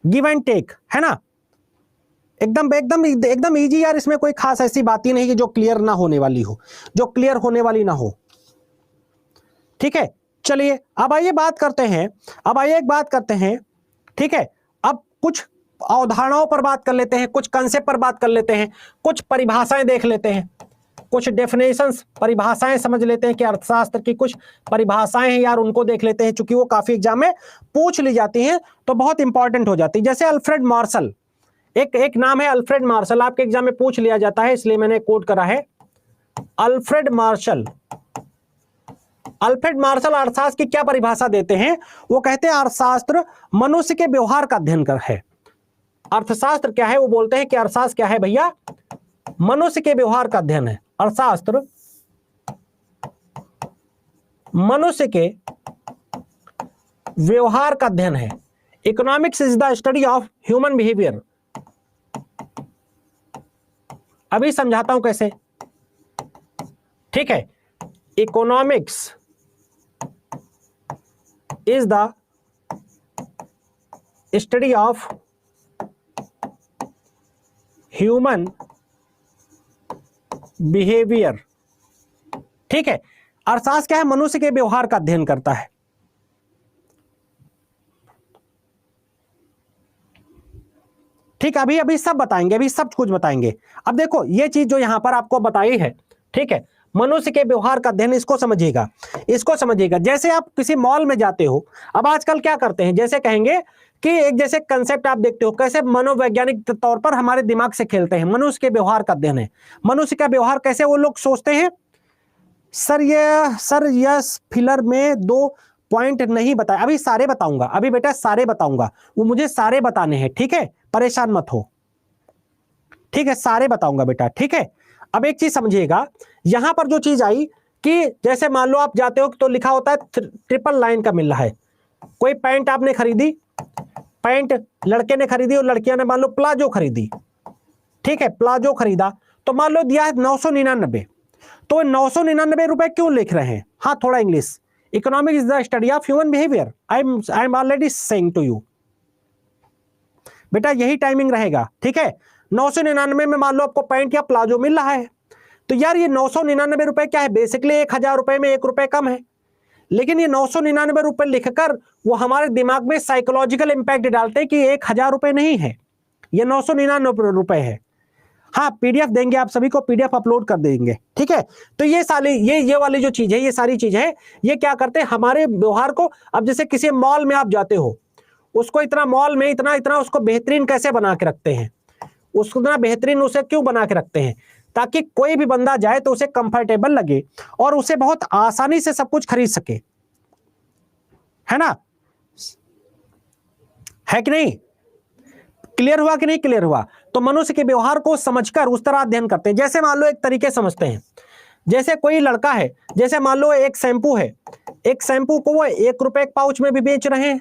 Speaker 1: गिव एंड टेक, है ना, एकदम इजी यार, इसमें कोई खास ऐसी बात ही नहीं कि जो क्लियर ना होने वाली हो, जो क्लियर होने वाली ना हो। ठीक है, चलिए अब आइए बात करते हैं, ठीक है, अब कुछ अवधारणाओं पर बात कर लेते हैं, कुछ कंसेप्ट पर बात कर लेते हैं, कुछ परिभाषाएं देख लेते हैं, कुछ डेफिनेशंस, परिभाषाएं समझ लेते हैं कि अर्थशास्त्र की कुछ परिभाषाएं हैं यार, उनको देख लेते हैं, चूंकि वो काफी एग्जाम में पूछ ली जाती हैं तो बहुत इंपॉर्टेंट हो जाती है। जैसे अल्फ्रेड मार्शल, एक नाम है अल्फ्रेड मार्शल, आपके एग्जाम में पूछ लिया जाता है, इसलिए मैंने कोट करा है अल्फ्रेड मार्शल। अल्फ्रेड मार्शल अर्थशास्त्र की क्या परिभाषा देते हैं, वो कहते हैं अर्थशास्त्र मनुष्य के व्यवहार का अध्ययन कर है। अर्थशास्त्र क्या है, वो बोलते हैं कि अर्थशास्त्र क्या है भैया, मनुष्य के व्यवहार का अध्ययन है। अर्थशास्त्र मनुष्य के व्यवहार का अध्ययन है। Economics is the study of human behaviour. अभी समझाता हूं कैसे। ठीक है, economics is the study of human behaviour. ठीक है, अर्थशास्त्र क्या है, मनुष्य के व्यवहार का अध्ययन करता है। ठीक, अभी सब बताएंगे, अभी सब कुछ बताएंगे। अब देखो ये चीज जो यहां पर आपको बताई है, ठीक है, मनुष्य के व्यवहार का अध्ययन, इसको समझिएगा। जैसे आप किसी मॉल में जाते हो, अब आजकल क्या करते हैं, जैसे कहेंगे कि एक जैसे कंसेप्ट आप देखते हो, कैसे मनोवैज्ञानिक तौर पर हमारे दिमाग से खेलते हैं, मनुष्य के व्यवहार का अध्ययन है। मनुष्य का व्यवहार कैसे वो लोग सोचते हैं, सर यस फिलर में 2 पॉइंट नहीं बताया, अभी सारे बताऊंगा, अभी बेटा सारे बताऊंगा, वो मुझे सारे बताने हैं। ठीक है, परेशान मत हो, ठीक है, सारे बताऊंगा बेटा। ठीक है, अब एक चीज समझिएगा, यहां पर जो चीज आई कि जैसे मान लो आप जाते हो तो लिखा होता है ट्रिपल लाइन का मिल रहा है। कोई पैंट आपने खरीदी, पैंट लड़के ने खरीदी और लड़कियां ने मान लो प्लाजो खरीदी। ठीक है, प्लाजो खरीदा तो मान लो दिया है 999, तो 999 रुपए क्यों लिख रहे हैं। हाँ, थोड़ा English, economic is the study of human behaviour, I am already saying to you बेटा, यही टाइमिंग रहेगा। ठीक है, 999 में मान लो आपको पैंट या प्लाजो मिल रहा है, तो यार ये 999 रुपए क्या है, बेसिकली 1000 रुपए में 1 रुपए कम है, लेकिन ये 999 रुपए लिखकर वो हमारे दिमाग में साइकोलॉजिकल इंपैक्ट डालते हैं कि 1000 रुपए नहीं है, ये 999 रुपए है। हाँ, पीडीएफ देंगे आप सभी को, पीडीएफ अपलोड कर देंगे। ठीक है, तो ये वाली जो चीज है, ये सारी चीज है, ये क्या करते हैं हमारे व्यवहार को। अब जैसे किसी मॉल में आप जाते हो, उसको इतना मॉल में इतना उसको बेहतरीन कैसे बना के रखते हैं, उसको इतना बेहतरीन उसे क्यों बना के रखते हैं, ताकि कोई भी बंदा जाए तो उसे कंफर्टेबल लगे और उसे बहुत आसानी से सब कुछ खरीद सके, है ना, है कि नहीं। क्लियर हुआ कि नहीं क्लियर हुआ? तो मनुष्य के व्यवहार को समझकर उस तरह अध्ययन करते हैं। जैसे मान लो एक तरीके समझते हैं, जैसे कोई लड़का है, जैसे मान लो एक शैंपू है, एक शैंपू को वो 1 रुपए के पाउच में भी बेच रहे हैं,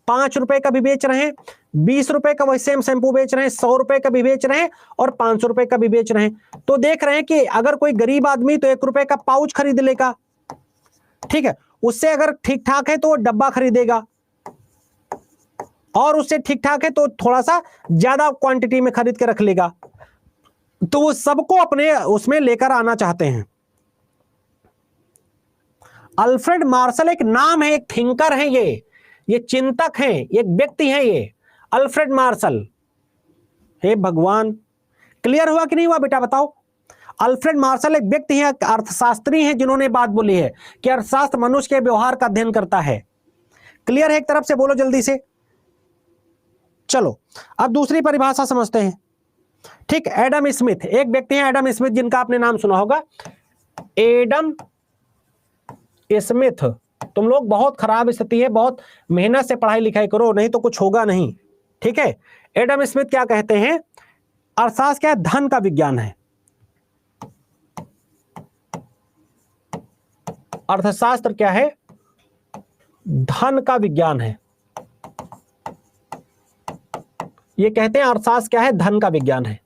Speaker 1: 5 रुपए का भी बेच रहे हैं, 20 रुपए का वही सेम शैंपू बेच रहे हैं, 100 रुपए का भी बेच रहे हैं और 500 रुपए का भी बेच रहे हैं। तो देख रहे हैं कि अगर कोई गरीब आदमी तो 1 रुपए का पाउच खरीद लेगा, ठीक है, उससे अगर ठीक ठाक है तो वो डब्बा खरीदेगा, और उससे ठीक ठाक है तो थोड़ा सा ज्यादा क्वांटिटी में खरीद के रख लेगा। तो वो सबको अपने उसमें लेकर आना चाहते हैं। अल्फ्रेड मार्शल एक नाम है, एक थिंकर है, ये चिंतक हैं, एक व्यक्ति हैं ये अल्फ्रेड मार्शल। हे भगवान, क्लियर हुआ कि नहीं हुआ बेटा बताओ? अल्फ्रेड मार्शल एक व्यक्ति है, अर्थशास्त्री हैं, जिन्होंने बात बोली है कि अर्थशास्त्र मनुष्य के व्यवहार का अध्ययन करता है। क्लियर है? एक तरफ से बोलो जल्दी से। चलो अब दूसरी परिभाषा समझते हैं। ठीक, एडम स्मिथ एक व्यक्ति हैं, एडम स्मिथ, जिनका आपने नाम सुना होगा, एडम स्मिथ। तुम लोग बहुत खराब स्थिति है, बहुत मेहनत से पढ़ाई लिखाई करो, नहीं तो कुछ होगा नहीं। ठीक है, एडम स्मिथ क्या कहते हैं? अर्थशास्त्र क्या है? धन का विज्ञान है। अर्थशास्त्र क्या है? धन का विज्ञान है। ये कहते हैं अर्थशास्त्र क्या है? धन का विज्ञान है।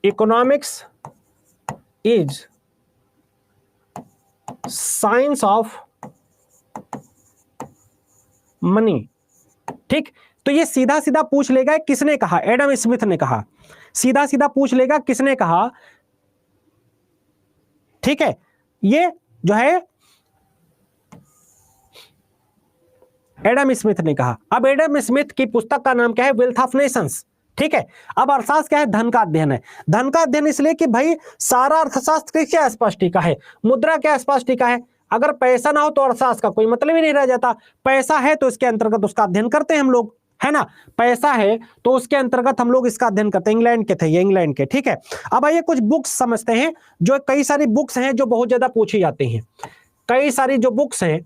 Speaker 1: Economics is science of money. ठीक, तो ये सीधा सीधा पूछ लेगा किसने कहा? एडम स्मिथ ने कहा। सीधा सीधा पूछ लेगा किसने कहा। ठीक है, ये जो है एडम स्मिथ ने कहा। अब एडम स्मिथ की पुस्तक का नाम क्या है? Wealth of Nations. ठीक है, अब अर्थशास्त्र क्या है? धन का अध्ययन है। धन का अध्ययन इसलिए कि भाई सारा अर्थशास्त्र क्या आसपास टीका है? मुद्रा के आसपास टीका है। अगर पैसा ना हो तो अर्थशास्त्र का कोई मतलब ही नहीं रह जाता। पैसा है तो इसके अंतर्गत उसका अध्ययन करते हैं हम लोग, है ना? पैसा है तो उसके अंतर्गत हम लोग इसका अध्ययन करते हैं। इंग्लैंड के थे ये, इंग्लैंड के। ठीक है, अब आइए कुछ बुक्स समझते हैं, जो कई सारी बुक्स हैं जो बहुत ज्यादा पूछी जाती हैं। कई सारी जो बुक्स हैं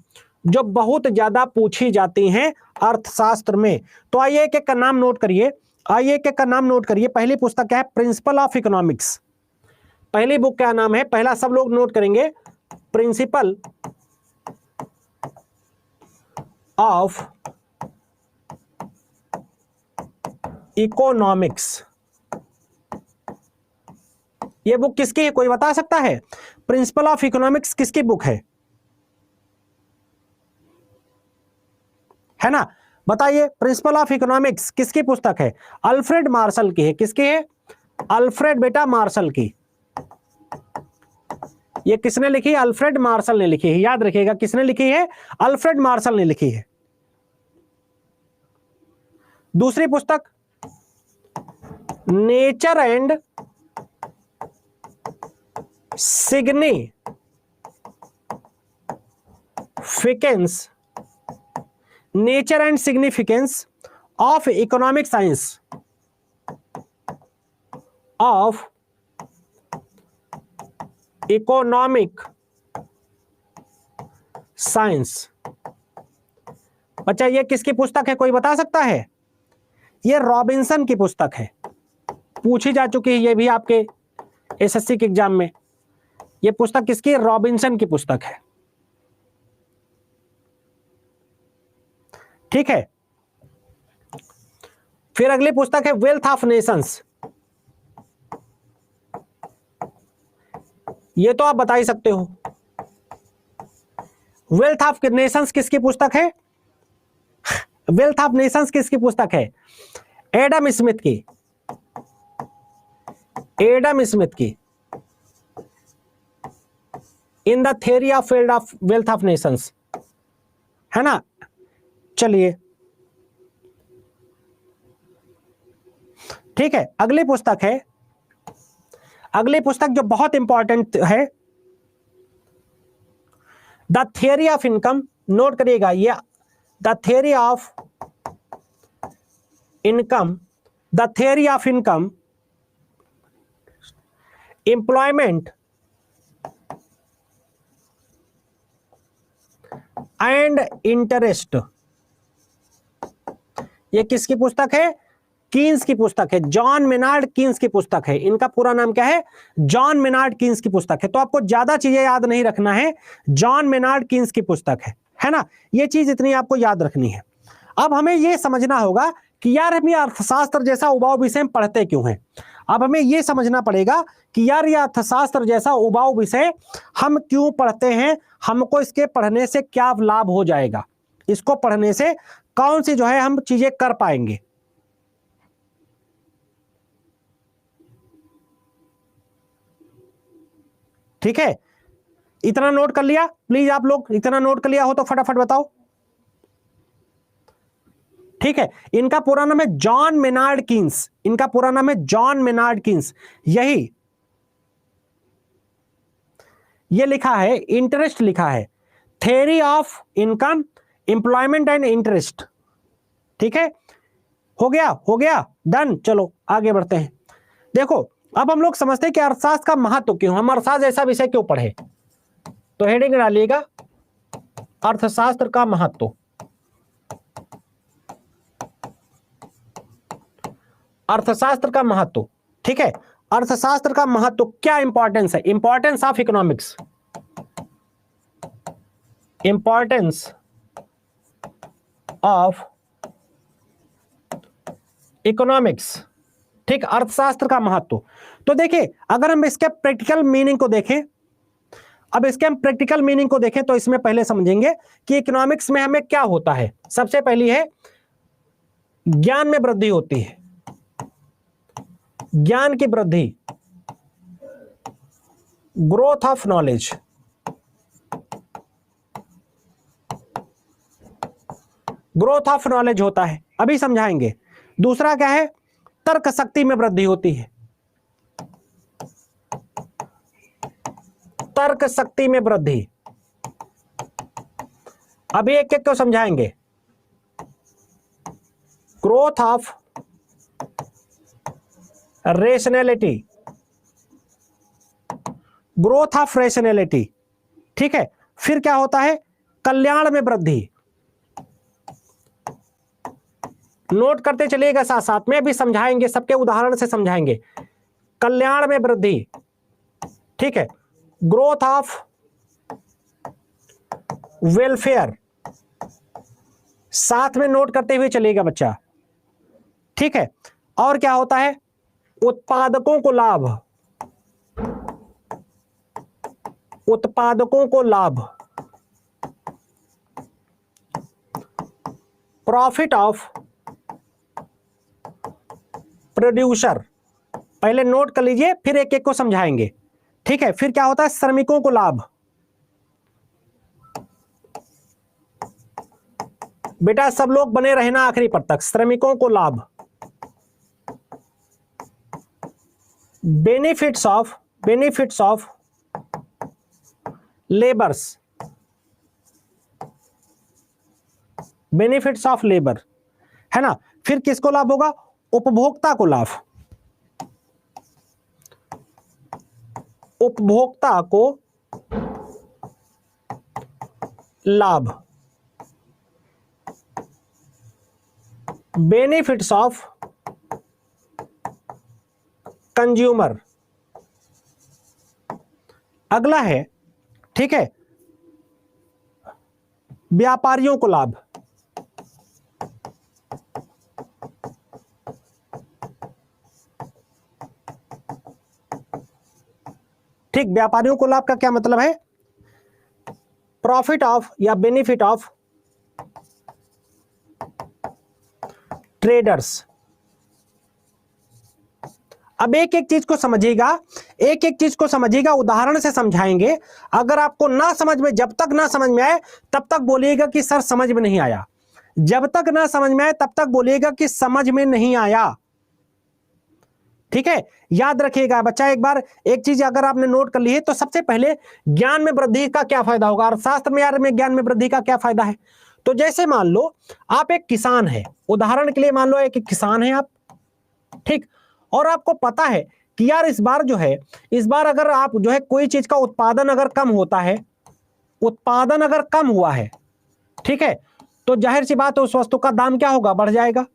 Speaker 1: जो बहुत ज्यादा पूछी जाती हैं अर्थशास्त्र में। तो आइए एक एक का नाम नोट करिए, आइए एक एक का नाम नोट करिए। पहली पुस्तक क्या है? Principle of economics. पहली बुक क्या नाम है? पहला सब लोग नोट करेंगे, प्रिंसिपल ऑफ इकोनॉमिक्स। ये बुक किसकी है? कोई बता सकता है? प्रिंसिपल ऑफ इकोनॉमिक्स किसकी बुक है ना? बताइए, प्रिंसिपल ऑफ इकोनॉमिक्स किसकी पुस्तक है? अल्फ्रेड मार्शल की है। किसकी है? अल्फ्रेड बेटा मार्शल की। ये किसने लिखी है? अल्फ्रेड मार्शल ने लिखी है। याद रखिएगा, किसने लिखी है? अल्फ्रेड मार्शल ने लिखी है। दूसरी पुस्तक, nature and significance, nature and significance of economic science, of economic science. बच्चा ये किसकी पुस्तक है? कोई बता सकता है? ये रॉबिन्सन की पुस्तक है, पूछी जा चुकी है ये भी आपके एसएससी के एग्जाम में। ये पुस्तक किसकी है? रॉबिन्सन की पुस्तक है। ठीक है, फिर अगली पुस्तक है वेल्थ ऑफ नेशंस। ये तो आप बता ही सकते हो। वेल्थ ऑफ नेशंस किसकी पुस्तक है? वेल्थ ऑफ नेशंस किसकी पुस्तक है? एडम स्मिथ की। एडम स्मिथ की, in the theory of field of wealth of Nations, है ना? चलिए ठीक है, अगली पुस्तक है, अगली पुस्तक जो बहुत इंपॉर्टेंट है, the theory of income. Note करिएगा, ये the theory of income, the theory of income, employment and interest. ये किसकी पुस्तक है? कीन्स की पुस्तक है, जॉन मेनार्ड कीन्स की पुस्तक है। इनका पूरा नाम क्या है? जॉन मेनार्ड कीन्स की पुस्तक है। तो आपको ज्यादा चीजें याद नहीं रखना है, जॉन मेनार्ड कीन्स की पुस्तक है ना। ये चीज इतनी आपको याद रखनी है। अब हमें यह समझना होगा कि यार हम ये अर्थशास्त्र जैसा उबाऊ विषय हम पढ़ते क्यों हैं। अब हमें यह समझना पड़ेगा कि यार ये अर्थशास्त्र जैसा उबाऊ विषय हम क्यों पढ़ते हैं, हमको इसके पढ़ने से क्या लाभ हो जाएगा, इसको पढ़ने से कौन सी जो है हम चीजें कर पाएंगे। ठीक है, इतना नोट कर लिया? प्लीज आप लोग इतना नोट कर लिया हो तो फटाफट बताओ। ठीक है, इनका पूरा नाम है जॉन मेनार्ड कीन्स, इनका पूरा नाम है जॉन मेनार्ड कीन्स। यही ये लिखा है, इंटरेस्ट लिखा है, theory of income, employment and interest. ठीक है, हो गया डन। चलो आगे बढ़ते हैं। देखो अब हम लोग समझते हैं कि अर्थशास्त्र का महत्व क्यों, हम अर्थशास्त्र ऐसा विषय क्यों पढ़े। तो हेडिंग डालिएगा अर्थशास्त्र का महत्व। अर्थशास्त्र का महत्व, ठीक है, अर्थशास्त्र का महत्व क्या इंपॉर्टेंस है? Importance of economics, importance of economics. ठीक, अर्थशास्त्र का महत्व। तो देखिए अगर हम इसके प्रैक्टिकल मीनिंग को देखें, अब इसके हम प्रैक्टिकल मीनिंग को देखें तो इसमें पहले समझेंगे कि इकोनॉमिक्स में हमें क्या होता है। सबसे पहली है ज्ञान में वृद्धि होती है, ज्ञान की वृद्धि, growth of knowledge, growth of knowledge होता है, अभी समझाएंगे। दूसरा क्या है? तर्क शक्ति में वृद्धि होती है, तर्क शक्ति में वृद्धि, अभी एक एक को समझाएंगे। Growth of rationality, growth of rationality. ठीक है, फिर क्या होता है? कल्याण में वृद्धि। नोट करते चलिएगा साथ साथ में, अभी समझाएंगे, सबके उदाहरण से समझाएंगे। कल्याण में वृद्धि, ठीक है, ग्रोथ ऑफ वेलफेयर, साथ में नोट करते हुए चलिएगा बच्चा। ठीक है, और क्या होता है? उत्पादकों को लाभ, उत्पादकों को लाभ, प्रॉफिट ऑफ प्रोड्यूसर। पहले नोट कर लीजिए, फिर एक एक को समझाएंगे। ठीक है, फिर क्या होता है? श्रमिकों को लाभ। बेटा सब लोग बने रहना आखिरी पद तक। श्रमिकों को लाभ, benefits of labours, benefits of labour, है ना। फिर किसको लाभ होगा? उपभोक्ता को लाभ, उपभोक्ता को लाभ, बेनिफिट्स ऑफ कंज्यूमर। अगला है, ठीक है, व्यापारियों को लाभ, ठीक, व्यापारियों को लाभ का क्या मतलब है? प्रॉफिट ऑफ या बेनिफिट ऑफ ट्रेडर्स। अब एक एक चीज को समझिएगा, एक एक चीज को समझिएगा, उदाहरण से समझाएंगे। अगर आपको ना समझ में, जब तक ना समझ में आए तब तक बोलिएगा कि सर समझ में नहीं आया, जब तक ना समझ में आए तब तक बोलिएगा कि समझ में नहीं आया। ठीक है, याद रखिएगा बच्चा। एक बार एक चीज अगर आपने नोट कर ली है तो सबसे पहले ज्ञान में वृद्धि का क्या फायदा होगा, अर्थशास्त्र में यार में ज्ञान में वृद्धि का क्या फायदा है। तो जैसे मान लो आप एक किसान है, उदाहरण के लिए मान लो एक किसान है आप, ठीक, और आपको पता है कि यार इस बार जो है, इस बार अगर आप जो है कोई चीज का उत्पादन अगर कम होता है, उत्पादन अगर कम हुआ है ठीक है, तो जाहिर सी बात है उस वस्तु का दाम क्या होगा, बढ़ जाएगा।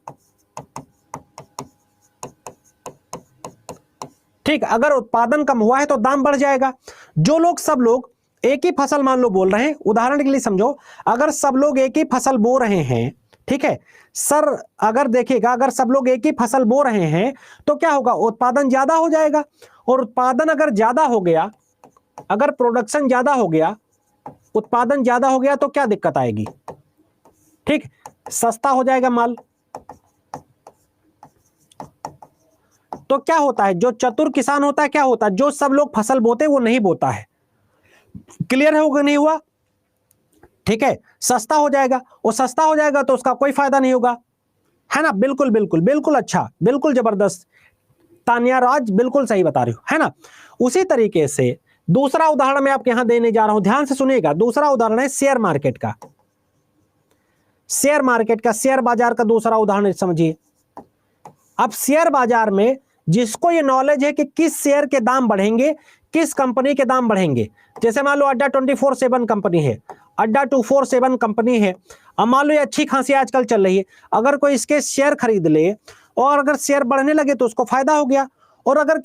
Speaker 1: ठीक, अगर उत्पादन कम हुआ है तो दाम बढ़ जाएगा। जो लोग, सब लोग एक ही फसल मान लो बोल रहे हैं, उदाहरण के लिए समझो, अगर सब लोग एक ही फसल बो रहे हैं, ठीक है सर, अगर देखिएगा अगर सब लोग एक ही फसल बो रहे हैं तो क्या होगा, उत्पादन ज्यादा हो जाएगा। और उत्पादन अगर ज्यादा हो गया, अगर प्रोडक्शन ज्यादा हो गया, उत्पादन ज्यादा हो गया तो क्या दिक्कत आएगी, ठीक, सस्ता हो जाएगा माल। तो क्या होता है, जो चतुर किसान होता है क्या होता है, जो सब लोग फसल बोते वो नहीं बोता है। क्लियर होगा, नहीं हुआ, ठीक है, सस्ता हो जाएगा, और सस्ता हो जाएगा तो उसका कोई फायदा नहीं होगा, है ना। बिल्कुल बिल्कुल बिल्कुल, अच्छा, बिल्कुल जबरदस्त तानिया राज, बिल्कुल सही बता रही हो, है ना। उसी तरीके से दूसरा उदाहरण मैं आपके यहां देने जा रहा हूं, ध्यान से सुनिएगा। दूसरा उदाहरण है शेयर मार्केट का, शेयर मार्केट का, शेयर बाजार का दूसरा उदाहरण समझिए। अब शेयर बाजार में जिसको ये नॉलेज है कि किस शेयर के दाम बढ़ेंगे, किस कंपनी के दाम बढ़ेंगे, जैसे मान लो अड्डा 24/7 कंपनी है, अड्डा 247 कंपनी है, अब मान लो ये अच्छी खासी आजकल चल रही है, अगर कोई इसके शेयर खरीद ले और अगर शेयर बढ़ने लगे तो उसको फायदा हो गया। और अगर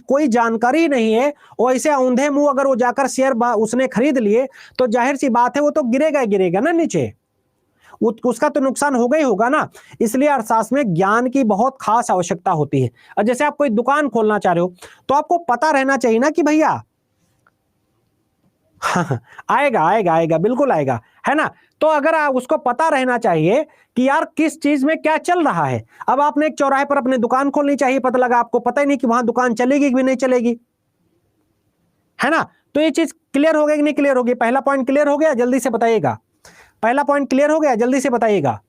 Speaker 1: कोई जानकारी नहीं है और ऐसे औंधे मुंह अगर वो जाकर शेयर उसने खरीद लिए तो जाहिर सी बात है वो तो गिरेगा ही गिरेगा ना नीचे, उसका तो नुकसान होगा ही होगा ना। इसलिए अर्थशास्त्र में ज्ञान की बहुत खास आवश्यकता होती है। और जैसे आप कोई दुकान खोलना चाह रहे हो तो आपको पता रहना चाहिए ना कि भैया आएगा आएगा आएगा, बिल्कुल आएगा, है ना। तो अगर आप उसको पता रहना चाहिए कि यार किस चीज में क्या चल रहा है। अब आपने एक चौराहे पर अपनी दुकान खोलनी चाहिए, पता लगा आपको पता ही नहीं कि वहां दुकान चलेगी कि नहीं चलेगी, है ना। तो ये चीज क्लियर हो गई कि नहीं क्लियर होगी, पहला पॉइंट क्लियर हो गया, जल्दी से बताइएगा, पहला पॉइंट क्लियर हो गया, जल्दी से बताइएगा,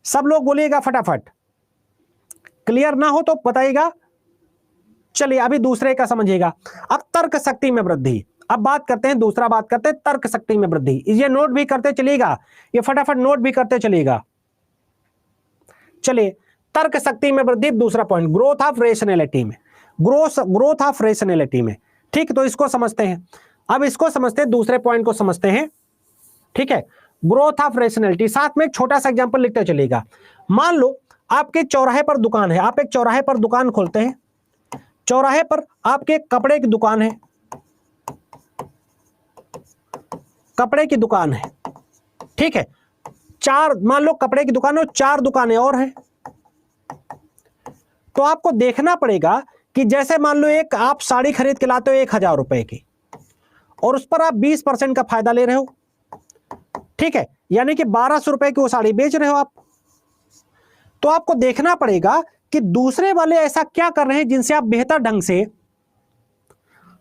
Speaker 1: सब लोग बोलिएगा फटाफट, क्लियर ना हो तो बताइएगा। चलिए अभी दूसरे का समझिएगा। अब तर्क शक्ति में वृद्धि, अब बात करते हैं, दूसरा बात करते हैं तर्क शक्ति में वृद्धि। ये नोट भी करते चलिएगा, ये फटाफट नोट भी करते चलिएगा। चलिए तर्क शक्ति में वृद्धि, दूसरा पॉइंट ग्रोथ ऑफ रेशनैलिटी में, ग्रोथ ऑफ रेशनैलिटी में, ठीक, तो इसको समझते हैं। अब इसको समझते हैं, दूसरे पॉइंट को समझते हैं, ठीक है, ग्रोथ ऑफ रेशनैलिटी। साथ में एक छोटा सा एग्जांपल लिखते चलिएगा। मान लो आपके चौराहे पर दुकान है, आप एक चौराहे पर दुकान खोलते हैं, चौराहे पर आपके कपड़े की दुकान है, कपड़े की दुकान है, ठीक है, चार, मान लो कपड़े की दुकान है और 4 दुकानें और हैं। तो आपको देखना पड़ेगा कि जैसे मान लो एक आप साड़ी खरीद के लाते हो 1000 रुपए की और उस पर आप 20% का फायदा ले रहे हो, ठीक है, यानी कि 1200 रुपए की वो साड़ी बेच रहे हो आप। तो आपको देखना पड़ेगा कि दूसरे वाले ऐसा क्या कर रहे हैं जिनसे आप बेहतर ढंग से,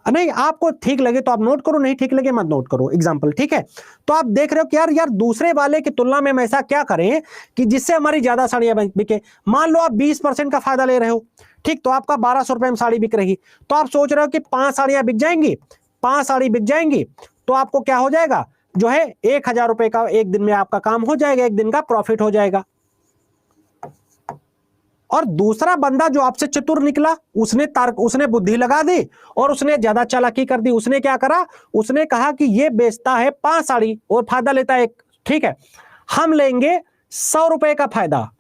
Speaker 1: नहीं आपको ठीक लगे तो आप नोट करो, नहीं ठीक लगे मत नोट करो, एग्जांपल, ठीक है। तो आप देख रहे हो कि यार दूसरे वाले की तुलना में हम ऐसा क्या करें कि जिससे हमारी ज्यादा साड़ियां बिके। मान लो आप 20% का फायदा ले रहे हो, ठीक, तो आपका 1200 रुपए में साड़ी बिक रही, तो आप सोच रहे हो कि 5 साड़ियां बिक जाएंगी, 5 साड़ी बिक जाएंगी, तो आपको क्या हो जाएगा, जो है 1000 रुपए का एक दिन में आपका काम हो जाएगा, एक दिन का प्रॉफिट हो जाएगा। और दूसरा बंदा जो आपसे चतुर निकला, उसने बुद्धि लगा दी और उसने ज्यादा चालाकी कर दी। उसने क्या करा, उसने कहा कि ये बेचता है 5 साड़ी और फायदा लेता है 1, ठीक है, हम लेंगे 100 रुपए का फायदा,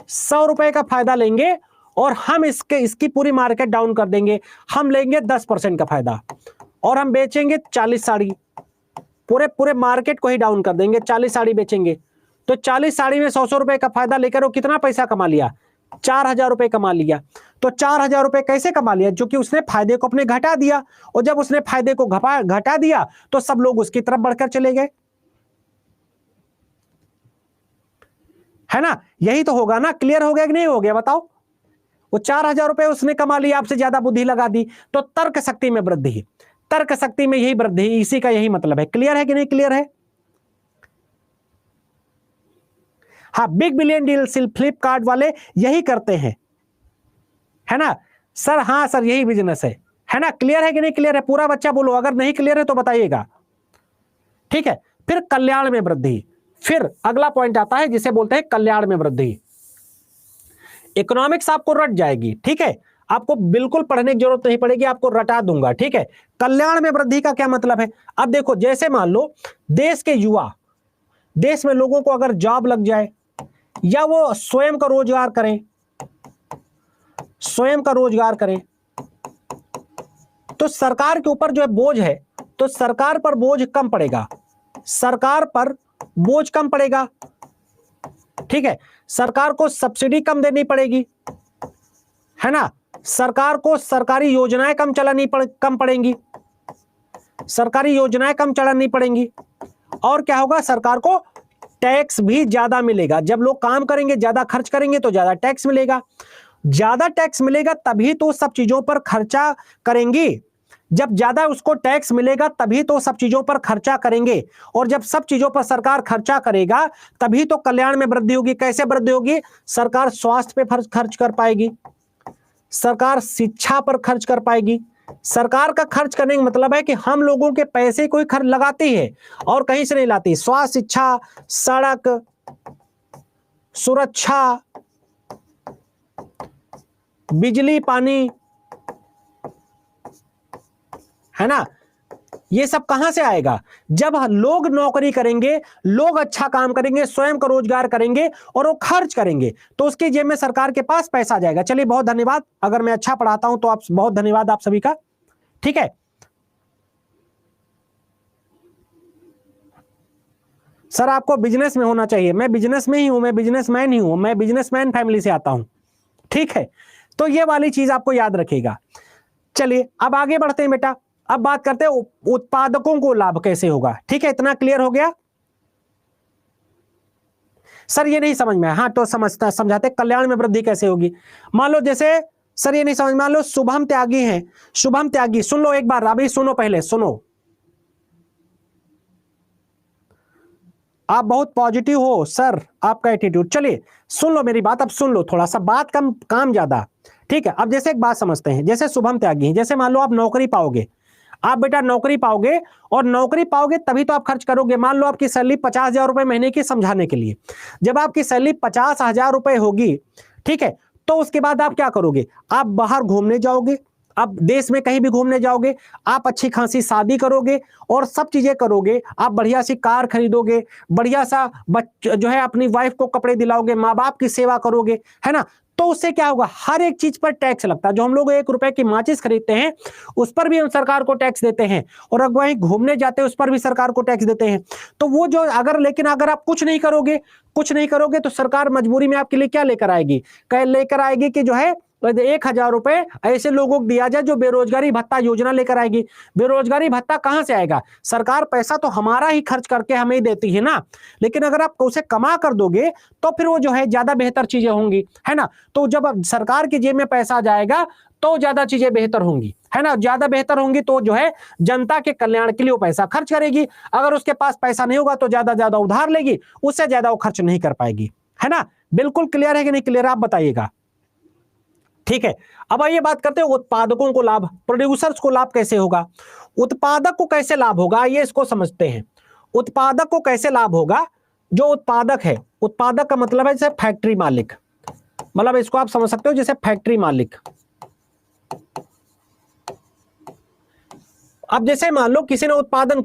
Speaker 1: 100 रुपए का फायदा लेंगे और हम इसकी पूरी मार्केट डाउन कर देंगे, हम लेंगे 10% का फायदा और हम बेचेंगे 40 साड़ी, पूरे मार्केट को ही डाउन कर देंगे, 40 साड़ी बेचेंगे। तो 40 साड़ी में 100 रुपए का फायदा लेकर वो कितना पैसा कमा लिया, 4000 रुपए कमा लिया। तो 4000 रुपए कैसे कमा लिया, जो कि उसने फायदे को अपने घटा दिया, और जब उसने फायदे को घटा दिया तो सब लोग उसकी तरफ बढ़कर चले गए, है ना। यही तो होगा ना, क्लियर हो गया कि नहीं हो गया बताओ। वो 4000 रुपए उसने कमा लिया, आपसे ज्यादा बुद्धि लगा दी, तो तर्क शक्ति में वृद्धि, तर्क शक्ति में यही वृद्धि, इसी का यही मतलब है। क्लियर है कि नहीं क्लियर है। हाँ, बिग बिलियन डील फ्लिपकार्ट वाले यही करते हैं, है ना सर, हाँ सर यही बिजनेस है ना। क्लियर है कि नहीं क्लियर है, पूरा बच्चा बोलो, अगर नहीं क्लियर है तो बताइएगा, ठीक है। फिर कल्याण में वृद्धि, फिर अगला पॉइंट आता है जिसे बोलते हैं कल्याण में वृद्धि। इकोनॉमिक्स आपको रट जाएगी, ठीक है, आपको बिल्कुल पढ़ने की जरूरत नहीं पड़ेगी, आपको रटा दूंगा, ठीक है। कल्याण में वृद्धि का क्या मतलब है? अब देखो, जैसे मान लो देश के युवा, देश में लोगों को अगर जॉब लग जाए या वो स्वयं का रोजगार करें, स्वयं का रोजगार करें, तो सरकार के ऊपर जो है बोझ है, तो सरकार पर बोझ कम पड़ेगा, सरकार पर बोझ कम पड़ेगा, ठीक है। सरकार को सब्सिडी कम देनी पड़ेगी, है ना। सरकार को सरकारी योजनाएं कम पड़ेंगी, सरकारी योजनाएं कम चलानी पड़ेंगी। और क्या होगा, सरकार को टैक्स भी ज्यादा मिलेगा। जब लोग काम करेंगे, ज्यादा खर्च करेंगे तो ज्यादा टैक्स मिलेगा, ज्यादा टैक्स मिलेगा तभी तो सब चीजों पर खर्चा करेंगी। जब ज्यादा उसको टैक्स मिलेगा तभी तो सब चीजों पर खर्चा करेंगे, और जब सब चीजों पर सरकार खर्चा करेगा तभी तो कल्याण में वृद्धि होगी। कैसे वृद्धि होगी? सरकार स्वास्थ्य पे खर्च कर पाएगी, सरकार शिक्षा पर खर्च कर पाएगी। सरकार का खर्च करने का मतलब है कि हम लोगों के पैसे कोई खर्च लगाती है और कहीं से नहीं लाती। स्वास्थ्य, शिक्षा, सड़क, सुरक्षा, बिजली, पानी, है ना, ये सब कहां से आएगा? जब लोग नौकरी करेंगे, लोग अच्छा काम करेंगे, स्वयं का रोजगार करेंगे और वो खर्च करेंगे, तो उसकी जेब में सरकार के पास पैसा जाएगा। चलिए, बहुत धन्यवाद। अगर मैं अच्छा पढ़ाता हूं तो आप बहुत धन्यवाद आप सभी का, ठीक है। सर आपको बिजनेस में होना चाहिए, मैं बिजनेस में ही हूं, मैं बिजनेसमैन ही हूं, मैं बिजनेसमैन फैमिली से आता हूं, ठीक है। तो ये वाली चीज आपको याद रखेगा। चलिए अब आगे बढ़ते हैं बेटा। अब बात करते हैं उत्पादकों को लाभ कैसे होगा, ठीक है। इतना क्लियर हो गया? सर ये नहीं समझ में आया, हाँ तो समझाते कल्याण में वृद्धि कैसे होगी। मान लो जैसे, सर ये नहीं समझ, मान लो शुभम त्यागी हैं, शुभम त्यागी, सुन लो एक बार, अभी सुनो, पहले सुनो। आप बहुत पॉजिटिव हो सर, आपका एटीट्यूड, चलिए सुन लो मेरी बात, अब सुन लो, थोड़ा सा बात कम काम ज्यादा, ठीक है। अब जैसे एक बात समझते हैं, जैसे शुभम त्यागी, जैसे मान लो आप नौकरी पाओगे, आप बेटा नौकरी पाओगे, और नौकरी पाओगे तभी तो आप खर्च करोगे। मान लो आपकी सैलरी 50,000 रुपए महीने की, समझाने के लिए, जब आपकी सैलरी 50,000 रुपए होगी, ठीक है, तो उसके बाद आप क्या करोगे? आप बाहर घूमने जाओगे, आप देश में कहीं भी घूमने जाओगे, आप अच्छी खासी शादी करोगे और सब चीजें करोगे, आप बढ़िया सी कार खरीदोगे, बढ़िया सा जो है अपनी वाइफ को कपड़े दिलाओगे, माँ बाप की सेवा करोगे, है ना। तो उससे क्या होगा? हर एक चीज पर टैक्स लगता है। जो हम लोग 1 रुपए की माचिस खरीदते हैं उस पर भी हम सरकार को टैक्स देते हैं, और अगर वहीं घूमने जाते हैं उस पर भी सरकार को टैक्स देते हैं। तो वो जो लेकिन अगर आप कुछ नहीं करोगे तो सरकार मजबूरी में आपके लिए क्या लेकर आएगी? लेकर आएगी कि जो है 1,000 रुपए ऐसे लोगों को दिया जाए जो बेरोजगारी भत्ता योजना लेकर आएगी। बेरोजगारी भत्ता कहां से आएगा? सरकार पैसा तो हमारा ही खर्च करके हमें ही देती है ना, लेकिन अगर आप उसे कमा कर दोगे तो फिर वो जो है ज्यादा बेहतर चीजें होंगी, है ना। तो जब सरकार की जेब में पैसा जाएगा तो ज्यादा चीजें बेहतर होंगी, है ना, ज्यादा बेहतर होंगी, तो जो है जनता के कल्याण के लिए वो पैसा खर्च करेगी। अगर उसके पास पैसा नहीं होगा तो ज्यादा उधार लेगी, उससे ज्यादा वो खर्च नहीं कर पाएगी, है ना। बिल्कुल क्लियर है कि नहीं क्लियर? आप बताइएगा, ठीक है। अब आइए बात करते हैं उत्पादकों को लाभ, प्रोड्यूसर्स को लाभ कैसे होगा। उत्पादक को कैसे लाभ होगा, ये इसको समझते हैं। उत्पादक को कैसे लाभ होगा? जो उत्पादक है, उत्पादक का मतलब है जैसे फैक्ट्री मालिक, मतलब इसको आप समझ सकते हो जैसे फैक्ट्री मालिक। अब जैसे मान लो किसी ने उत्पादन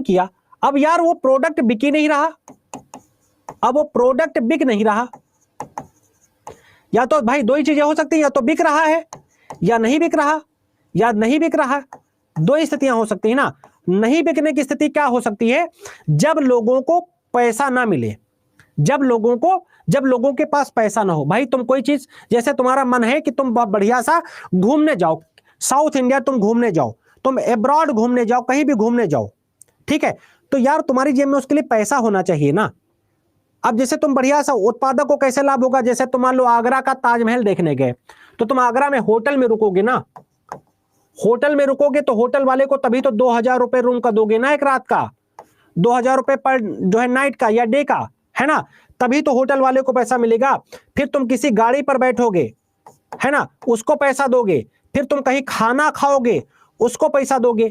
Speaker 1: किया, अब यार वो प्रोडक्ट बिक नहीं रहा, अब वो प्रोडक्ट बिक नहीं रहा, या तो भाई दो ही चीजें हो सकती हैं, या तो बिक रहा है या नहीं बिक रहा, दो ही स्थितियां हो सकती है ना। नहीं बिकने की स्थिति क्या हो सकती है? जब लोगों को पैसा ना मिले, जब लोगों के पास पैसा ना हो। भाई तुम कोई चीज, जैसे तुम्हारा मन है कि तुम बहुत बढ़िया सा घूमने जाओ, साउथ इंडिया तुम घूमने जाओ, तुम एब्रॉड घूमने जाओ, कहीं भी घूमने जाओ, ठीक है, तो यार तुम्हारी जेब में उसके लिए पैसा होना चाहिए ना। अब जैसे तुम बढ़िया सा, उत्पादक को कैसे लाभ होगा? जैसे तुम मान लो आगरा का ताजमहल देखने गए, तो तुम आगरा में होटल में रुकोगे ना, होटल में रुकोगे तो होटल वाले को तभी तो 2,000 रुपए रूम का दोगे ना, एक रात का 2,000 रुपए पर जो है नाइट का या डे का, है ना, तभी तो होटल वाले को पैसा मिलेगा। फिर तुम किसी गाड़ी पर बैठोगे, है ना, उसको पैसा दोगे, फिर तुम कहीं खाना खाओगे, उसको पैसा दोगे।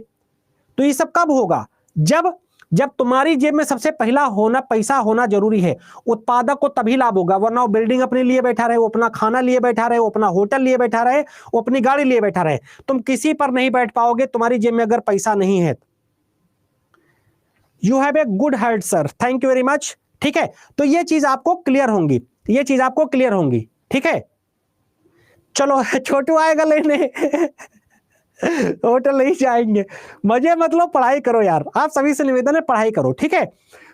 Speaker 1: तो ये सब कब होगा? जब जब तुम्हारी जेब में सबसे पहला होना पैसा होना जरूरी है, उत्पादक को तभी लाभ होगा, वरना वो बिल्डिंग अपने लिए बैठा रहे, वो अपना खाना लिए बैठा रहे, वो अपना होटल लिए बैठा रहे, वो अपनी गाड़ी लिए बैठा रहे, तुम किसी पर नहीं बैठ पाओगे तुम्हारी जेब में अगर पैसा नहीं है। You have a good head sir, thank you very much. ठीक है, तो ये चीज आपको क्लियर होंगी, ये चीज आपको क्लियर होंगी। ठीक है, चलो छोटू आएगा लेने होटल नहीं जाएंगे, मजे मतलब पढ़ाई करो यार, आप सभी से निवेदन है पढ़ाई करो। ठीक है,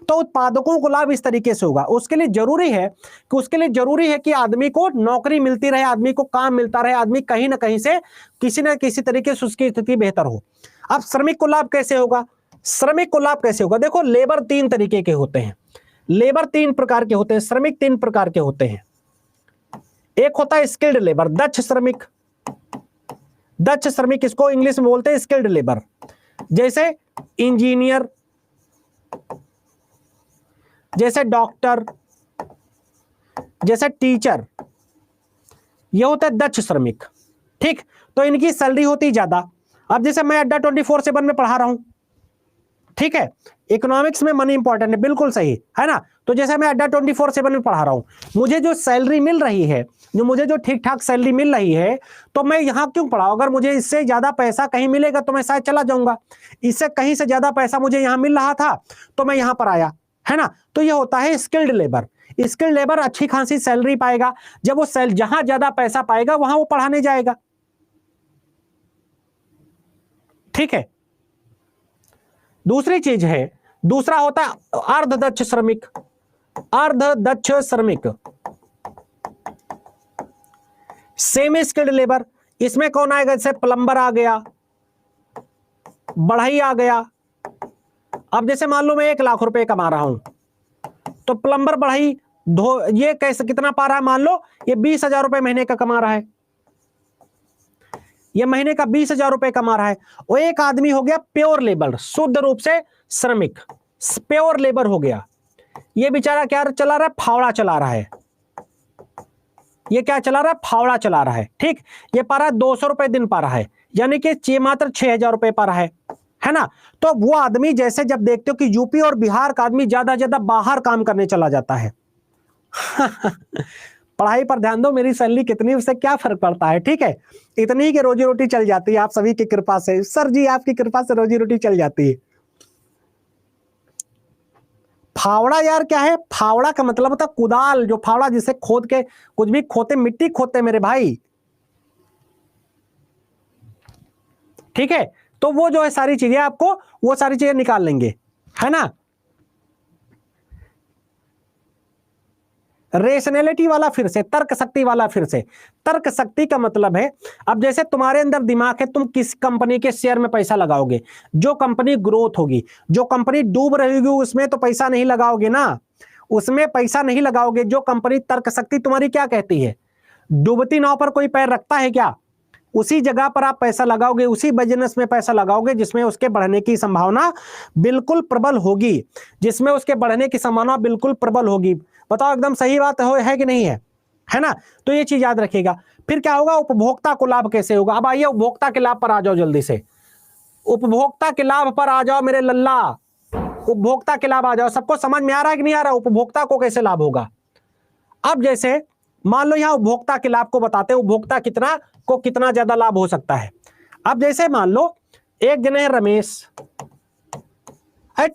Speaker 1: तो उत्पादकों को लाभ इस तरीके से होगा। उसके लिए जरूरी है कि आदमी को नौकरी मिलती रहे, आदमी को काम मिलता रहे, आदमी कहीं ना कहीं से किसी ना किसी तरीके से उसकी स्थिति बेहतर हो। अब श्रमिक को लाभ कैसे होगा? श्रमिक को लाभ कैसे होगा? देखो, लेबर 3 तरीके के होते हैं, लेबर 3 प्रकार के होते हैं, श्रमिक 3 प्रकार के होते हैं। एक होता है स्किल्ड लेबर, दक्ष श्रमिक। दक्ष श्रमिक इसको इंग्लिश में बोलते हैं स्किल्ड लेबर, जैसे इंजीनियर, जैसे डॉक्टर, जैसे टीचर, ये होता है दक्ष श्रमिक। ठीक, तो इनकी सैलरी होती ज्यादा। अब जैसे मैं अड्डा 24/7 में पढ़ा रहा हूं, ठीक है, इकोनॉमिक्स में मनी इंपॉर्टेंट है, बिल्कुल सही है ना। तो जैसे मैं अड्डा 24/7 में पढ़ा रहा हूं, मुझे जो सैलरी मिल रही है, मुझे जो ठीक ठाक सैलरी मिल रही है, तो मैं यहां क्यों पढ़ाऊं? अगर मुझे इससे ज्यादा पैसा कहीं मिलेगा तो मैं शायद चला जाऊंगा। इससे कहीं से ज्यादा पैसा मुझे यहां मिल रहा था तो मैं यहां पर आया, है ना। तो ये होता है स्किल्ड लेबर। स्किल्ड लेबर अच्छी खासी सैलरी पाएगा, जब वो जहां ज्यादा पैसा पाएगा वहां वो पढ़ाने जाएगा। ठीक है, दूसरी चीज है, दूसरा होता है अर्धदक्ष श्रमिक। अर्धदक्ष श्रमिक, सेमी स्किल्ड लेबर। इसमें कौन आएगा? जैसे प्लम्बर आ गया, बढ़ई आ गया। अब जैसे मान लो मैं 1 लाख रुपए कमा रहा हूं, तो प्लम्बर बढ़ई ये कैसे कितना पा रहा है? मान लो ये 20,000 रुपए महीने का कमा रहा है, ये महीने का 20,000 रुपए कमा रहा है। वो एक आदमी हो गया प्योर लेबर, शुद्ध रूप से श्रमिक, प्योर लेबर हो गया। ये बेचारा क्या चला रहा है? फावड़ा चला रहा है। ये क्या चला रहा है? फावड़ा चला रहा है। ठीक, ये पा रहा है 200 रुपए दिन पा रहा है, यानी कि मात्र 6,000 रुपए पा रहा है ना। तो वो आदमी जैसे जब देखते हो कि यूपी और बिहार का आदमी ज्यादा बाहर काम करने चला जाता है पढ़ाई पर ध्यान दो, मेरी सैलरी कितनी उससे क्या फर्क पड़ता है। ठीक है, इतनी की रोजी रोटी चल जाती है आप सभी की कृपा से। सर जी आपकी कृपा से रोजी रोटी चल जाती है। फावड़ा यार क्या है? फावड़ा का मतलब होता है कुदाल, जो फावड़ा जिसे खोद के कुछ भी खोते, मिट्टी खोदते मेरे भाई। ठीक है, तो वो जो है सारी चीजें आपको वो सारी चीजें निकाल लेंगे, है ना। रेशनैलिटी वाला फिर से, तर्क शक्ति वाला फिर से। तर्क शक्ति का मतलब है, अब जैसे तुम्हारे अंदर दिमाग है, तुम किस कंपनी के शेयर में पैसा लगाओगे? जो कंपनी ग्रोथ होगी, जो कंपनी डूब रही होगी उसमें तो पैसा नहीं लगाओगे ना, उसमें पैसा नहीं लगाओगे। जो कंपनी, तर्क शक्ति तुम्हारी क्या कहती है? डूबती नाव पर कोई पैर रखता है क्या? उसी जगह पर आप पैसा लगाओगे, उसी बिजनेस में पैसा लगाओगे जिसमें उसके बढ़ने की संभावना बिल्कुल प्रबल होगी, जिसमें उसके बढ़ने की संभावना बिल्कुल प्रबल होगी। बताओ एकदम सही बात है कि नहीं है ना। तो ये चीज याद रखिएगा। फिर क्या होगा? उपभोक्ता को लाभ कैसे होगा? अब आइए उपभोक्ता के लाभ पर आ जाओ जल्दी से। उपभोक्ता के लाभ पर आ जाओ मेरे लल्ला, उपभोक्ता के लाभ आ जाओ। सबको समझ में आ रहा है कि नहीं आ रहा? उपभोक्ता को कैसे लाभ होगा? अब जैसे मान लो यहां उपभोक्ता के लाभ को बताते हैं, उपभोक्ता कितना ज्यादा लाभ हो सकता है। अब जैसे मान लो एक जने रमेश,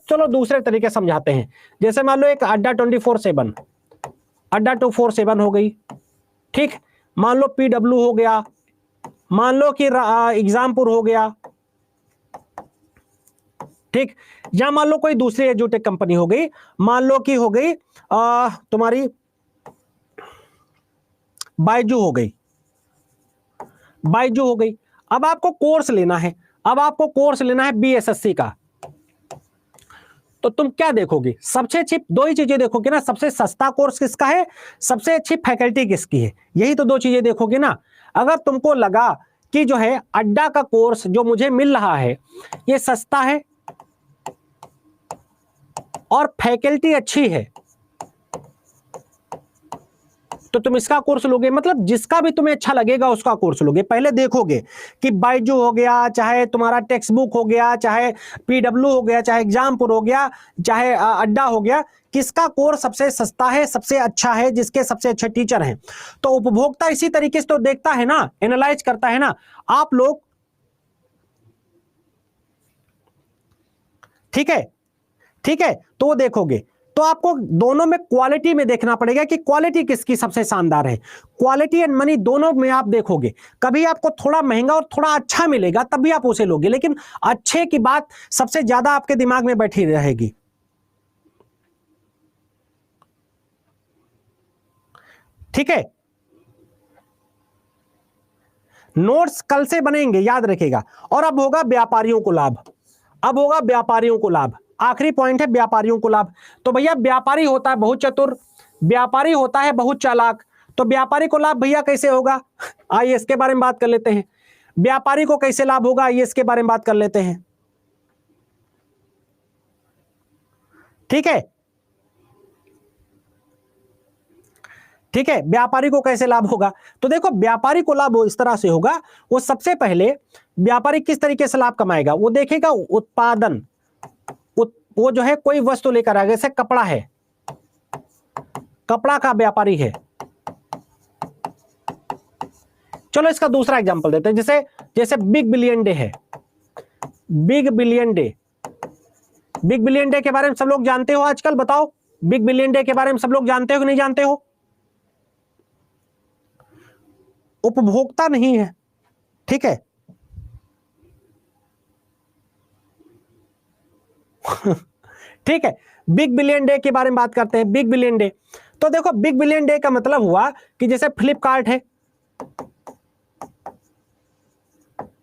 Speaker 1: चलो दूसरे तरीके समझाते हैं। जैसे मान लो एक अड्डा 24/7, अड्डा 247 हो गई। ठीक, मान लो PW हो गया, मान लो कि एग्जामपुर हो गया। ठीक, या मान लो कोई दूसरी एजुटेक कंपनी हो गई, मान लो कि हो गई तुम्हारी बायजू हो गई, बायजू हो गई। अब आपको कोर्स लेना है, अब आपको कोर्स लेना है BSSC का, तो तुम क्या देखोगे? सबसे अच्छी 2 ही चीजें देखोगे ना, सबसे सस्ता कोर्स किसका है, सबसे अच्छी फैकल्टी किसकी है, यही तो 2 चीजें देखोगे ना। अगर तुमको लगा कि जो है अड्डा का कोर्स जो मुझे मिल रहा है ये सस्ता है और फैकल्टी अच्छी है, तो तुम इसका कोर्स लोगे, मतलब जिसका भी तुम्हें अच्छा लगेगा उसका कोर्स लोगे। पहले देखोगे कि बायजू हो गया, चाहे तुम्हारा टेक्स्ट बुक हो गया, चाहे पीडब्ल्यू हो गया, चाहे एग्जामपुर हो गया, चाहे अड्डा हो गया, किसका कोर्स सबसे सस्ता है, सबसे अच्छा है, जिसके सबसे अच्छे टीचर हैं। तो उपभोक्ता इसी तरीके से तो देखता है ना, एनालाइज करता है ना। आप लोग, ठीक है, ठीक है, तो वो देखोगे तो आपको दोनों में क्वालिटी में देखना पड़ेगा कि क्वालिटी किसकी सबसे शानदार है। क्वालिटी एंड मनी दोनों में आप देखोगे, कभी आपको थोड़ा महंगा और थोड़ा अच्छा मिलेगा तब भी आप उसे लोगे, लेकिन अच्छे की बात सबसे ज्यादा आपके दिमाग में बैठी रहेगी। ठीक है, नोट्स कल से बनेंगे, याद रखिएगा। और अब होगा व्यापारियों को लाभ, अब होगा व्यापारियों को लाभ। आखिरी पॉइंट है व्यापारियों को लाभ। तो भैया व्यापारी होता है बहुत चतुर, व्यापारी होता है बहुत चालाक, तो व्यापारी को लाभ भैया कैसे होगा, आइए इसके बारे में बात कर लेते हैं। व्यापारी को कैसे लाभ होगा, आइए इसके बारे में बात कर लेते हैं। ठीक है, ठीक है, व्यापारी को कैसे लाभ होगा, तो देखो व्यापारी को लाभ इस तरह से होगा, वो सबसे पहले व्यापारी किस तरीके से लाभ कमाएगा, वो देखेगा उत्पादन, वो जो है कोई वस्तु लेकर आएगा, जैसे कपड़ा है, कपड़ा का व्यापारी है। चलो इसका दूसरा एग्जांपल देते हैं, जैसे जैसे बिग बिलियन डे है, big billion day, big billion day के बारे में सब लोग जानते हो आजकल, बताओ बिग बिलियन डे के बारे में सब लोग जानते हो कि नहीं जानते हो? उपभोक्ता नहीं है, ठीक है ठीक है, बिग बिलियन डे के बारे में बात करते हैं। बिग बिलियन डे, तो देखो बिग बिलियन डे का मतलब हुआ कि जैसे फ्लिपकार्ट है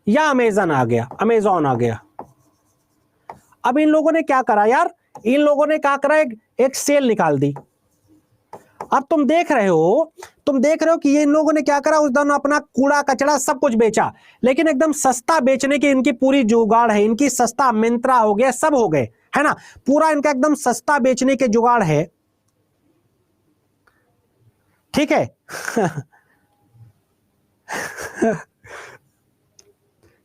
Speaker 1: या अमेजन आ गया, अमेजॉन आ गया। अब इन लोगों ने क्या करा यार, इन लोगों ने क्या करा, एक सेल निकाल दी। अब तुम देख रहे हो, तुम देख रहे हो कि ये इन लोगों ने क्या करा, उस दिन अपना कूड़ा कचरा सब कुछ बेचा, लेकिन एकदम सस्ता बेचने की इनकी पूरी जुगाड़ है, इनकी सस्ता मिंत्रा हो गया, सब हो गए, है ना, पूरा इनका एकदम सस्ता बेचने के जुगाड़ है। ठीक है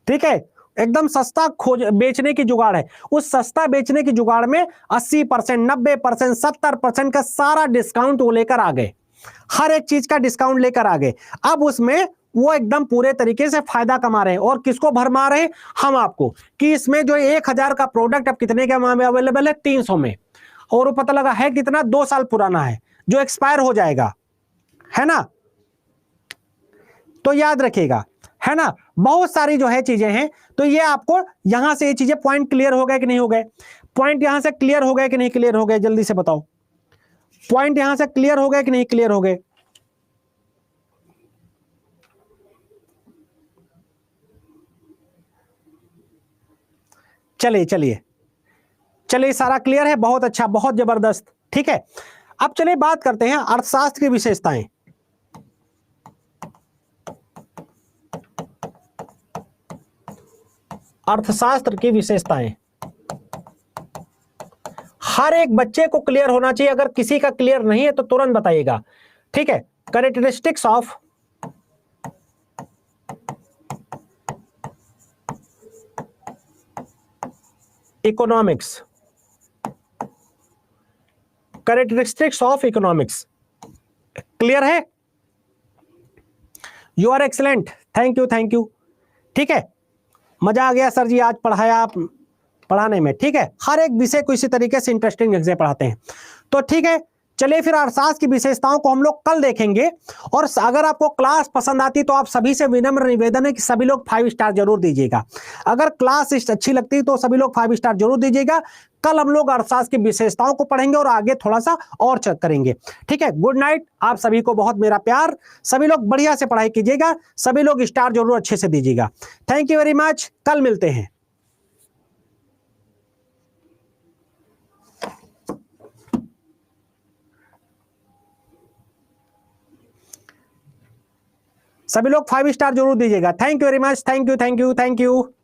Speaker 1: ठीक है, एकदम सस्ता खोज बेचने की जुगाड़ है। उस सस्ता बेचने की जुगाड़ में 80%, 90%, 70% का सारा डिस्काउंट वो लेकर आ गए, हर एक चीज का डिस्काउंट लेकर आ गए। अब उसमें वो एकदम पूरे तरीके से फायदा कमा रहे हैं, और किसको भरमा रहे हैं, हम आपको, कि इसमें जो 1000 का प्रोडक्ट अब कितने के में अवेलेबल है, 300 में, और वो पता लगा है कितना, 2 साल पुराना है, जो एक्सपायर हो जाएगा, है ना। तो याद रखिएगा, है ना, बहुत सारी जो है चीजें हैं। तो ये आपको यहां से ये चीजें पॉइंट क्लियर हो गए कि नहीं हो गए, पॉइंट यहां से क्लियर हो गए कि नहीं क्लियर हो गए, जल्दी से बताओ, पॉइंट यहां से क्लियर हो गए कि नहीं क्लियर हो गए। चलिए चलिए चलिए, सारा क्लियर है, बहुत अच्छा, बहुत जबरदस्त। ठीक है, अब चलिए बात करते हैं अर्थशास्त्र की विशेषताएं। अर्थशास्त्र की विशेषताएं हर एक बच्चे को क्लियर होना चाहिए, अगर किसी का क्लियर नहीं है तो तुरंत बताइएगा। ठीक है, characteristics of economics, characteristics of economics, clear है? You are excellent, thank you thank you. ठीक है, मजा आ गया सर जी, आज पढ़ाया आप पढ़ाने में। ठीक है, हर एक विषय को इसी तरीके से इंटरेस्टिंग ढंग से पढ़ाते हैं। तो ठीक है, चलिए फिर अर्थशास्त्र की विशेषताओं को हम लोग कल देखेंगे। और अगर आपको क्लास पसंद आती तो आप सभी से विनम्र निवेदन है कि सभी लोग 5 स्टार जरूर दीजिएगा। अगर क्लास अच्छी लगती तो सभी लोग 5 स्टार जरूर दीजिएगा। कल हम लोग अर्थशास्त्र की विशेषताओं को पढ़ेंगे और आगे थोड़ा सा और चेक करेंगे। ठीक है, गुड नाइट, आप सभी को बहुत मेरा प्यार। सभी लोग बढ़िया से पढ़ाई कीजिएगा, सभी लोग स्टार जरूर अच्छे से दीजिएगा। थैंक यू वेरी मच, कल मिलते हैं। सभी लोग 5 स्टार जरूर दीजिएगा। Thank you very much, thank you thank you thank you.